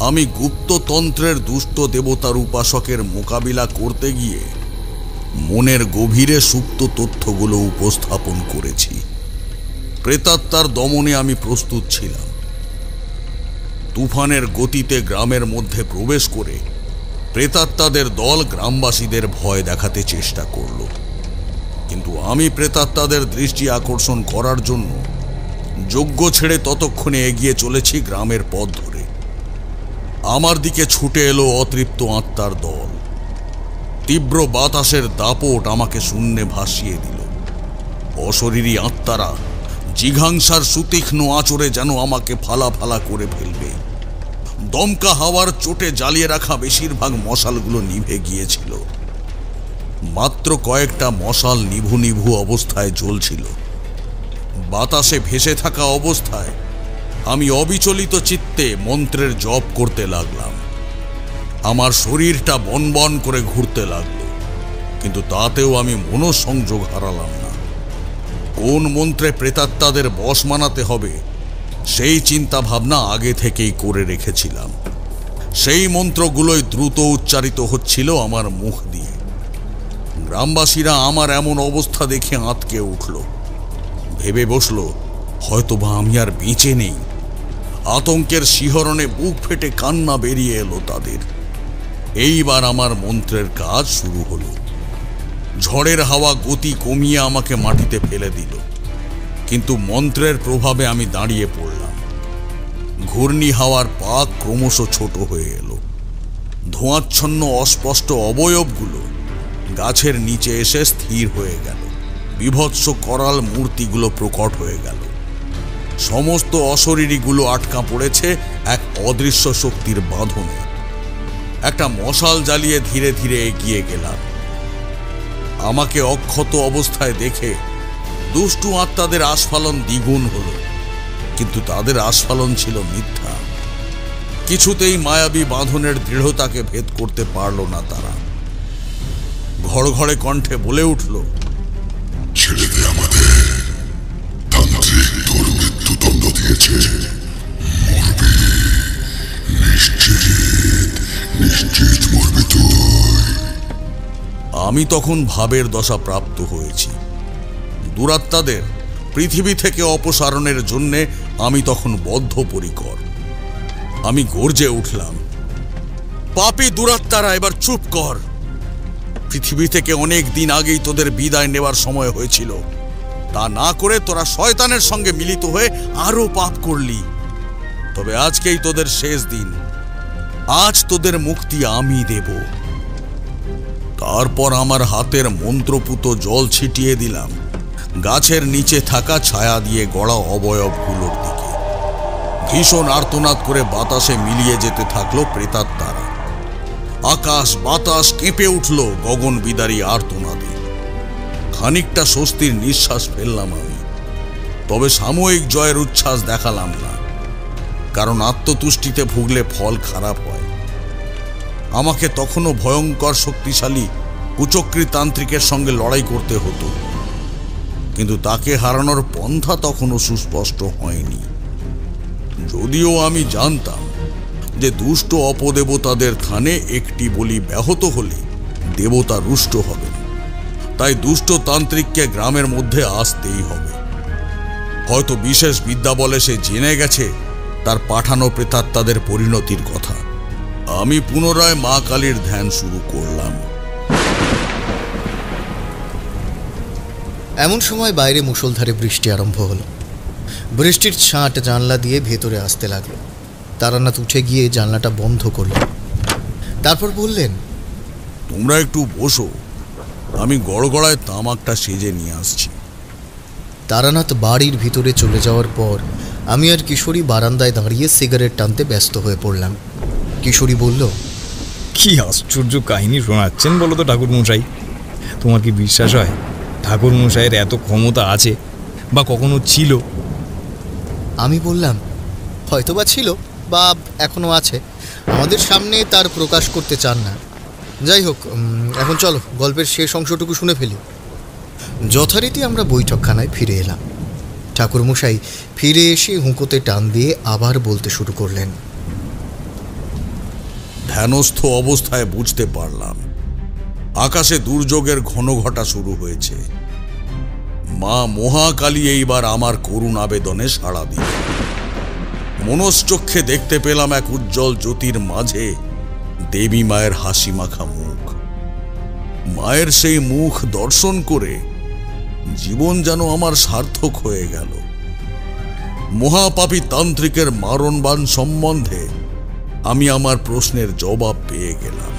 আমি গুপ্ততন্ত্রের দুষ্ট দেবতার উপাসকের মোকাবিলা করতে গিয়ে মনের গভীরে সুপ্ত তথ্যগুলো উপস্থাপন করেছি। প্রেতাত্মার দমনে আমি প্রস্তুত ছিলাম। তুফানের গতিতে গ্রামের মধ্যে প্রবেশ করে প্রেতাত্মাদের দল গ্রামবাসীদের ভয় দেখাতে চেষ্টা করল, কিন্তু আমি প্রেতাত্মাদের দৃষ্টি আকর্ষণ করার জন্য যজ্ঞ ছেড়ে ততক্ষণে এগিয়ে চলেছি গ্রামের পথ ধরে। আমার দিকে ছুটে এলো অতৃপ্ত আত্মার দল। তীব্র বাতাসের দাপট আমাকে শূন্যে ভাসিয়ে দিল। অশরীরী আত্মারা জিঘাংসার সুতীক্ষ্ণ আঁচড়ে যেন আমাকে ফালা ফালা করে ফেলবে। দমকা হাওয়ার চোটে জ্বালিয়ে রাখা বেশিরভাগ মশালগুলো নিভে গিয়েছিল। মাত্র কয়েকটা মশাল নিভু নিভু অবস্থায় জ্বলছিল। বাতাসে ভেসে থাকা অবস্থায় আমি অবিচলিত চিত্তে মন্ত্রের জপ করতে লাগলাম। আমার শরীরটা বনবন করে ঘুরতে লাগলো, কিন্তু তাতেও আমি মনোসংযোগ হারালাম না। কোন মন্ত্রে প্রেতাত্মাদের বশ মানাতে হবে সেই চিন্তা ভাবনা আগে থেকেই করে রেখেছিলাম। সেই মন্ত্রগুলোই দ্রুত উচ্চারিত হচ্ছিল আমার মুখ দিয়ে। গ্রামবাসীরা আমার এমন অবস্থা দেখে আঁতকে উঠল। ভেবে বসল হয়তোবা আমি আর বেঁচে নেই। আতঙ্কের শিহরণে বুক ফেটে কান্না বেরিয়ে এলো তাদের। এইবার আমার মন্ত্রের কাজ শুরু হলো। ঝড়ের হাওয়া গতি কমিয়ে আমাকে মাটিতে ফেলে দিল, কিন্তু মন্ত্রের প্রভাবে আমি দাঁড়িয়ে পড়লাম। ঘূর্ণি হাওয়ার পাক ক্রমশ ছোট হয়ে এলো। ধোঁয়াচ্ছন্ন অস্পষ্ট অবয়বগুলো গাছের নিচে এসে স্থির হয়ে গেল। বিভৎস করাল মূর্তিগুলো প্রকট হয়ে গেল। সমস্ত অশরীরীগুলো আটকা পড়েছে এক অদৃশ্য শক্তির বাঁধনে। একটা মশাল জ্বালিয়ে ধীরে ধীরে এগিয়ে গেলাম। আমাকে অক্ষত অবস্থায় দেখে দুষ্টু আত্মাদের আস্ফালন দ্বিগুণ হলো, কিন্তু তাদের আস্ফালন ছিল মিথ্যা। কিছুতেই মায়াবী বাঁধনের দৃঢ়তাকে ভেদ করতে পারল না তারা। ঘড়ঘড়ে কণ্ঠে বলে উঠল, ছেড়ে দে আমাদের, তান্ত্রিক তোর মৃত্যুদণ্ড দিয়েছে, মরবি, নিশ্চিত নিশ্চিত মরবি তুই। আমি তখন ভাবের দশা প্রাপ্ত হয়েছি। দুরাত্মাদের পৃথিবী থেকে অপসারণের জন্যে আমি তখন বদ্ধপরিকর। আমি গর্জে উঠলাম, পাপী দুরাত্মারা এবার চুপ কর। পৃথিবী থেকে অনেক দিন আগেই তোদের বিদায় নেবার সময় হয়েছিল। তা না করে তোরা শয়তানের সঙ্গে মিলিত হয়ে আরো পাপ করলি। তবে আজকেই তোদের শেষ দিন। আজ তোদের মুক্তি আমি দেব। তারপর আমার হাতের মন্ত্রপুত জল ছিটিয়ে দিলাম গাছের নিচে থাকা ছায়া দিয়ে গড়া অবয়বগুলোর দিকে। ভীষণ আর্তনাদ করে বাতাসে মিলিয়ে যেতে থাকলো প্রেতাত্মারা। আকাশ বাতাস কেঁপে উঠল গগন বিদারী আর্তনাদে। খানিকটা স্বস্তির নিঃশ্বাস ফেললাম আমি। তবে সাময়িক জয়ের উচ্ছ্বাস দেখালাম না, কারণ আত্মতুষ্টিতে ভুগলে ফল খারাপ হয়। আমাকে তখনও ভয়ঙ্কর শক্তিশালী কুচক্রী তান্ত্রিকের সঙ্গে লড়াই করতে হতো, কিন্তু তাকে হারানোর পন্থা তখনও সুস্পষ্ট হয়নি। যদিও আমি জানতাম যে দুষ্ট অপদেবতাদের থানে একটি বলি ব্যাহত হলে দেবতা রুষ্ট হবে, তাই দুষ্ট তান্ত্রিককে গ্রামের মধ্যে আসতেই হবে। হয়তো বিশেষ বিদ্যা বলে সে জেনে গেছে তার পাঠানো প্রেতাত্মাদের পরিণতির কথা। আমি পুনরায় মা কালীর ধ্যান শুরু করলাম। এমন সময় বাইরে মুষলধারে বৃষ্টি আরম্ভ হলো। বৃষ্টির ছাঁট জানলা দিয়ে ভেতরে আসতে লাগলো। তারানাথ উঠে গিয়ে জানলাটা বন্ধ করল, তারপর বললেন, তোমরা একটু বসো, আমি গড়গড়ায় তামাকটা সেজে নিয়ে আসছি। তারানাথ বাড়ির ভিতরে চলে যাওয়ার পর আমি আর কিশোরী বারান্দায় দাঁড়িয়ে সিগারেট টানতে ব্যস্ত হয়ে পড়লাম। কিশোরী বলল, কি আশ্চর্য কাহিনী শোনাচ্ছেন বলো তো ঠাকুরমশাই। তোমার কি বিশ্বাস হয় ঠাকুরমশাইয়ের এত ক্ষমতা আছে বা কখনো ছিল? আমি বললাম, হয়তোবা ছিল বা এখনো আছে, আমাদের সামনে তার প্রকাশ করতে চান না। যাই হোক, এখন চলো গল্পের শেষ অংশটুকু শুনে ফেলি। যথারীতি আমরা বৈঠকখানায় ফিরে এলাম। ঠাকুরমশাই ফিরে এসে হুঁকোতে টান দিয়ে আবার বলতে শুরু করলেন। ধ্যানস্থ অবস্থায় বুঝতে পারলাম আকাশে দুর্যোগের ঘন ঘটা শুরু হয়েছে। মা মহাকালী এইবার আমার করুণ আবেদনে সাড়া দিল। মনশ্চক্ষে দেখতে পেলাম এক উজ্জ্বল জ্যোতির মাঝে দেবী মায়ের হাসি মাখা মুখ। মায়ের সেই মুখ দর্শন করে জীবন যেন আমার সার্থক হয়ে গেল। মহাপাপী তান্ত্রিকের মারণবাণ সম্বন্ধে আমি আমার প্রশ্নের জবাব পেয়ে গেলাম।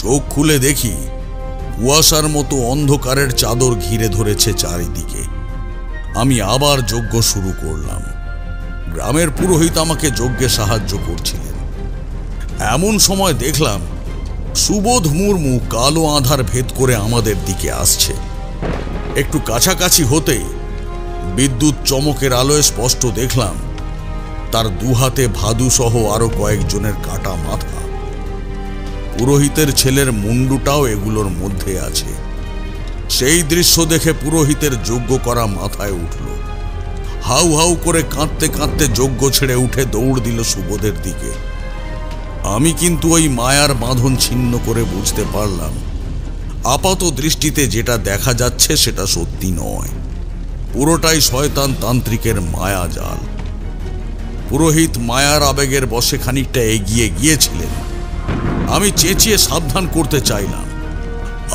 চোখ খুলে দেখি কুয়াশার মতো অন্ধকারের চাদর ঘিরে ধরেছে চারিদিকে। আমি আবার যজ্ঞ শুরু করলাম। গ্রামের পুরোহিত আমাকে যজ্ঞে সাহায্য করছিলেন। এমন সময় দেখলাম সুবোধ মুর্মু কালো আঁধার ভেদ করে আমাদের দিকে আসছে। একটু কাছাকাছি হতেই বিদ্যুৎ চমকের আলোয় স্পষ্ট দেখলাম তার দুহাতে ভাদু সহ আরো কয়েকজনের কাটা মাথা। পুরোহিতের ছেলের মুন্ডুটাও এগুলোর মধ্যে আছে। সেই দৃশ্য দেখে পুরোহিতের যজ্ঞ করা মাথায় উঠল। হাউ হাউ করে কাঁদতে কাঁদতে যজ্ঞ ছেড়ে উঠে দৌড় দিল সুবোধের দিকে। আমি কিন্তু ওই মায়ার বাঁধন ছিন্ন করে বুঝতে পারলাম আপাত দৃষ্টিতে যেটা দেখা যাচ্ছে সেটা সত্যি নয়, পুরোটাই শয়তান তান্ত্রিকের মায়া জাল। পুরোহিত মায়ার আবেগের বশে খানিকটা এগিয়ে গিয়েছিলেন। আমি চেঁচিয়ে সাবধান করতে চাইলাম।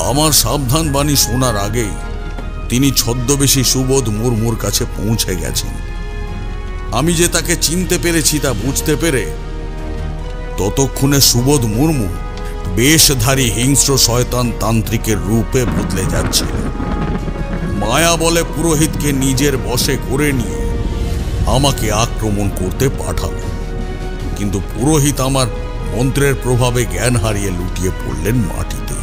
আমার সাবধান বাণী শোনার আগেই তিনি ছদ্মবেশী সুবোধ মুর্মুর কাছে পৌঁছে গেছেন। আমি যে তাকে চিনতে পেরেছি তা বুঝতে পেরে ততক্ষণে সুবোধ মুর্মু বেশধারী হিংস্র শয়তান তান্ত্রিকের রূপে বদলে যাচ্ছিল। মায়া বলে পুরোহিতকে নিজের বশে করে নিয়ে আমাকে আক্রমণ করতে পাঠালো, কিন্তু পুরোহিত আমার মন্ত্রের প্রভাবে জ্ঞান হারিয়ে লুটিয়ে পড়লেন মাটিতে।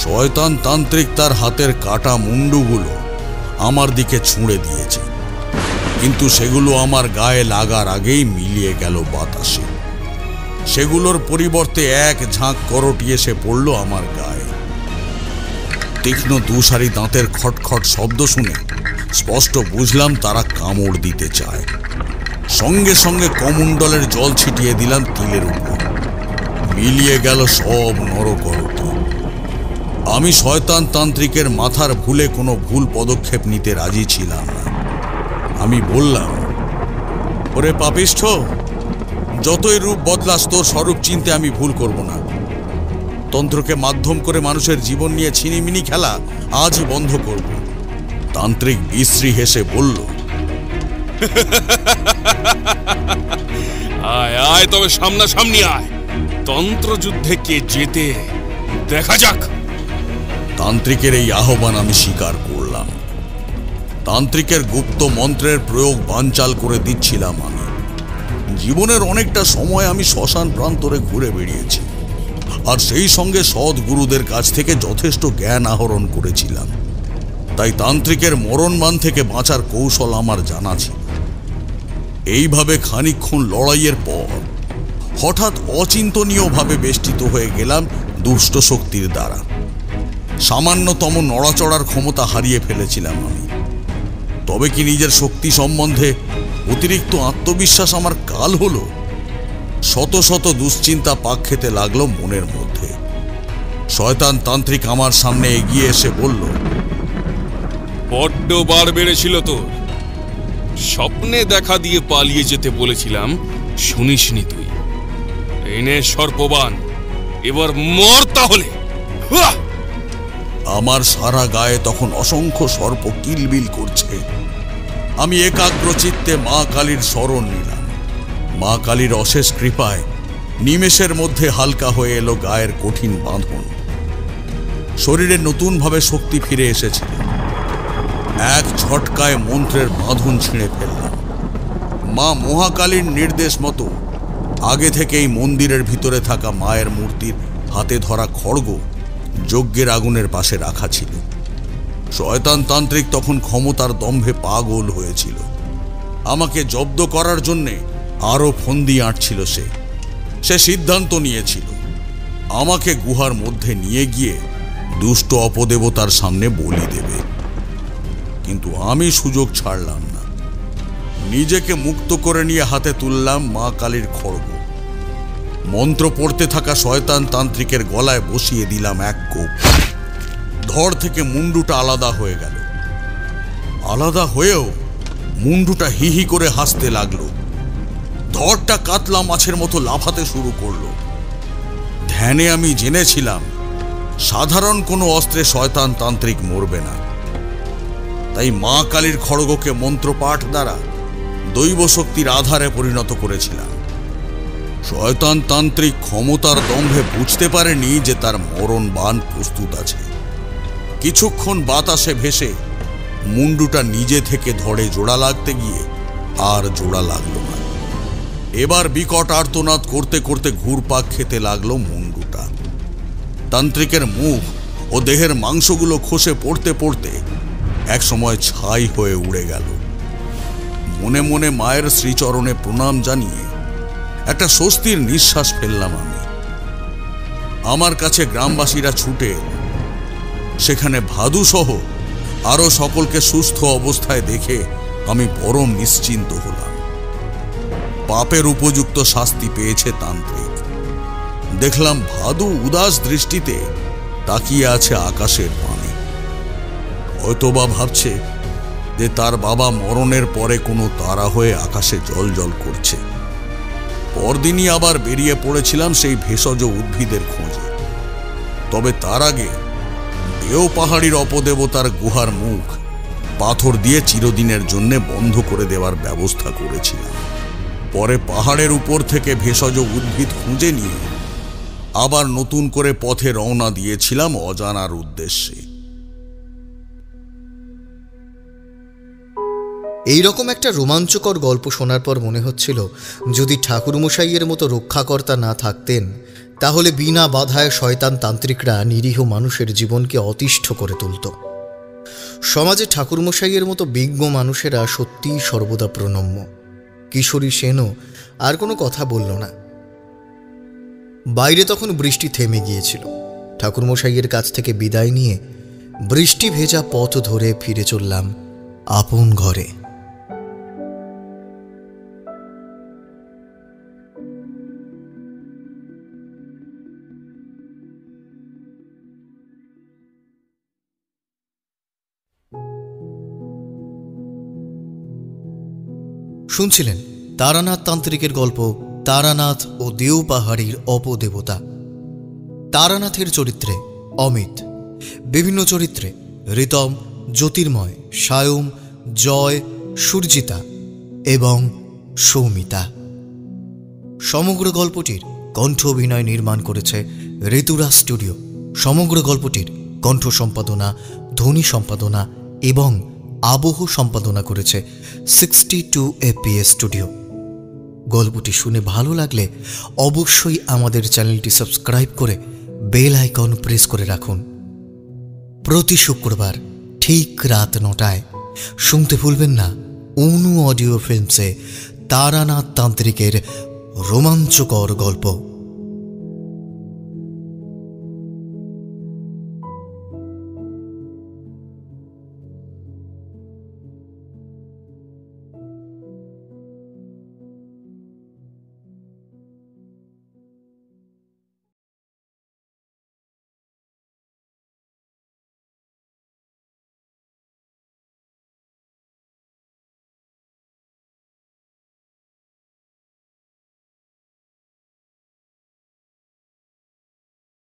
শয়তান তান্ত্রিক তার হাতের কাটা মুন্ডুগুলো আমার দিকে ছুঁড়ে দিয়েছে, কিন্তু সেগুলো আমার গায়ে লাগার আগেই মিলিয়ে গেল বাতাসে। সেগুলোর পরিবর্তে এক ঝাঁক করটি এসে পড়ল আমার গায়ে। তীক্ষ্ণ দুসারি দাঁতের খটখট শব্দ শুনে স্পষ্ট বুঝলাম তারা কামড় দিতে চায়। সঙ্গে সঙ্গে কমণ্ডলের জল ছিটিয়ে দিলাম তিলের উপর। মিলিয়ে গেল সব নরকরটি। আমি শয়তান তান্ত্রিকের মাথার ভুলে কোনো ভুল পদক্ষেপ নিতে রাজি ছিলাম না। আমি বললাম, ওরে পাপিষ্ঠ, যতই রূপ বদলাস তোর স্বরূপ চিনতে আমি ভুল করব না। তন্ত্রকে মাধ্যম করে মানুষের জীবন নিয়ে ছিনিমিনি খেলা আজই বন্ধ করব। তান্ত্রিক বিশ্রী হেসে বলল, আয় আয়, তবে সামনাসামনি আয়, তন্ত্রযুদ্ধে কে জেতে দেখা যাক। তান্ত্রিকের এই আহ্বান আমি স্বীকার করলাম। তান্ত্রিকের গুপ্ত মন্ত্রের প্রয়োগ বানচাল করে দিচ্ছিলাম আমি। জীবনের অনেকটা সময় আমি শ্মশান প্রান্তরে ঘুরে বেরিয়েছি, আর সেই সঙ্গে সৎ গুরুদের কাছ থেকে যথেষ্ট জ্ঞান আহরণ করেছিলাম। তাই তান্ত্রিকের মরণবাণ থেকে বাঁচার কৌশল আমার জানা ছিল। এইভাবে খানিকক্ষণ লড়াইয়ের পর হঠাৎ অচিন্তনীয়ভাবে বেষ্টিত হয়ে গেলাম দুষ্ট শক্তির দ্বারা। সামান্যতম নড়াচড়ার ক্ষমতা হারিয়ে ফেলেছিলাম আমি। তবে কি নিজের শক্তি সম্বন্ধে অতিরিক্ত আত্মবিশ্বাস আমার কাল হলো? শত শত দুশ্চিন্তা পাক খেতে লাগলো মনের মধ্যে। শয়তান তান্ত্রিক আমার সামনে এগিয়ে এসে বলল, বড্ড বার বেড়েছিল তোর। স্বপ্নে দেখা দিয়ে পালিয়ে যেতে বলেছিলাম, শুনিসনি তুই। এনে সর্পবান, এবার মর তাহলে। আমার সারা গায়ে তখন অসংখ্য সর্প কিলবিল করছে। আমি একাগ্র চিত্তে মা কালীর শরণ নিলাম। মা কালীর অশেষ কৃপায় নিমেষের মধ্যে হালকা হয়ে এলো গায়ের কঠিন বাঁধন। শরীরে নতুনভাবে শক্তি ফিরে এসেছিল। এক ঝটকায় মন্ত্রের বাঁধন ছিঁড়ে ফেললাম। মা মহাকালীর নির্দেশ মতো আগে থেকেই মন্দিরের ভিতরে থাকা মায়ের মূর্তির হাতে ধরা খড়গ যজ্ঞের আগুনের পাশে রাখা ছিল। শয়তান তান্ত্রিক তখন ক্ষমতার দম্ভে পাগল হয়েছিল। আমাকে জব্দ করার জন্যে আরো ফন্দি আঁটছিল। সে সিদ্ধান্ত নিয়েছিল আমাকে গুহার মধ্যে নিয়ে গিয়ে দুষ্ট অপদেবতার সামনে বলি দেবে। কিন্তু আমি সুযোগ ছাড়লাম না। নিজেকে মুক্ত করে নিয়ে হাতে তুললাম মা কালীর খড়গ। মন্ত্র পড়তে থাকা শয়তান তান্ত্রিকের গলায় বসিয়ে দিলাম এক কোপ। ধড় থেকে মুন্ডুটা আলাদা হয়ে গেল। আলাদা হয়েও মুন্ডুটা হি হি করে হাসতে লাগলো। ধড়টা কাতলা মাছের মতো লাফাতে শুরু করলো। ধ্যানে আমি জেনেছিলাম সাধারণ কোনো অস্ত্রে শয়তান তান্ত্রিক মরবে না। তাই মা কালীর খড়গকে মন্ত্রপাঠ দ্বারা দৈব শক্তির আধারে পরিণত করেছিলাম। শয়তান তান্ত্রিক ক্ষমতার দম্ভে বুঝতে পারেনি যে তার মরণ বাণ প্রস্তুত আছে। কিছুক্ষণ বাতাসে ভেসে মুন্ডুটা নিজে থেকে ধড়ে জোড়া লাগতে গিয়ে আর জোড়া লাগলো না। এবার বিকট আর্তনাদ করতে করতে ঘুরপাক খেতে লাগলো মুন্ডুটা। তান্ত্রিকের মুখ ও দেহের মাংসগুলো খসে পড়তে পড়তে এক সময় ছাই হয়ে উড়ে গেল। মনে মনে মায়ের শ্রীচরণে প্রণাম জানিয়ে একটা স্বস্তির নিঃশ্বাস ফেললাম আমি। আমার কাছে গ্রামবাসীরা ছুটে এলো। সেখানে ভাদু সহ আরো সকলকে সুস্থ অবস্থায় দেখে আমি পরম নিশ্চিন্ত হলাম। পাপের উপযুক্ত শাস্তি পেয়েছে তান্ত্রিক। দেখলাম ভাদু উদাস দৃষ্টিতে তাকিয়ে আছে আকাশের পানে। হয়তোবা ভাবছে যে তার বাবা মরণের পরে কোনো তারা হয়ে আকাশে জ্বলজ্বল করছে। পরদিনই আবার বেরিয়ে পড়েছিলাম সেই ভেষজ উদ্ভিদের খোঁজে। তবে তার আগে দেও পাহাড়ির অপদেবতার গুহার মুখ পাথর দিয়ে চিরদিনের জন্য বন্ধ করে দেওয়ার ব্যবস্থা করেছিলাম। পরে পাহাড়ের উপর থেকে ভেষজ উদ্ভিদ খুঁজে নিয়ে আবার নতুন করে পথে রওনা দিয়েছিলাম অজানার উদ্দেশ্যে। এইরকম একটা রোমাঞ্চকর গল্প শোনার পর মনে হচ্ছিল যদি ঠাকুরমশাইয়ের মতো রক্ষাকর্তা না থাকতেন তাহলে বিনা বাধায় শয়তান তান্ত্রিকরা নিরীহ মানুষের জীবনকে অতিষ্ঠ করে তুলত। সমাজে ঠাকুরমশাইয়ের মতো বিজ্ঞ মানুষেরা সত্যিই সর্বদা প্রণম্য। কিশোরী সেনও আর কোনো কথা বলল না। বাইরে তখন বৃষ্টি থেমে গিয়েছিল। ঠাকুরমশাইয়ের কাছ থেকে বিদায় নিয়ে বৃষ্টি ভেজা পথ ধরে ফিরে চললাম আপন ঘরে। শুনছিলেন তারানাথ তান্ত্রিকের গল্প তারানাথ ও দেও পাহাড়ির অপদেবতা। তারানাথের চরিত্রে অমিত, বিভিন্ন চরিত্রে ঋতম, জ্যোতির্ময়, সায়ম, জয়, সুরজিতা এবং সৌমিতা। সমগ্র গল্পটির কণ্ঠ অভিনয় নির্মাণ করেছে ঋতুরা স্টুডিও। সমগ্র গল্পটির কণ্ঠ সম্পাদনা, ধ্বনি সম্পাদনা এবং আবহ সম্পাদনা করেছে 62 FPS স্টুডিও। গল্পটি শুনে ভালো লাগলে অবশ্যই আমাদের চ্যানেলটি সাবস্ক্রাইব করে বেল আইকন প্রেস করে রাখুন। প্রতি শুক্রবার ঠিক রাত 9টায় শুনতে ভুলবেন না অনু অডিও ফিল্মসে তারানাথ তান্ত্রিকের রোমাঞ্চকর গল্প।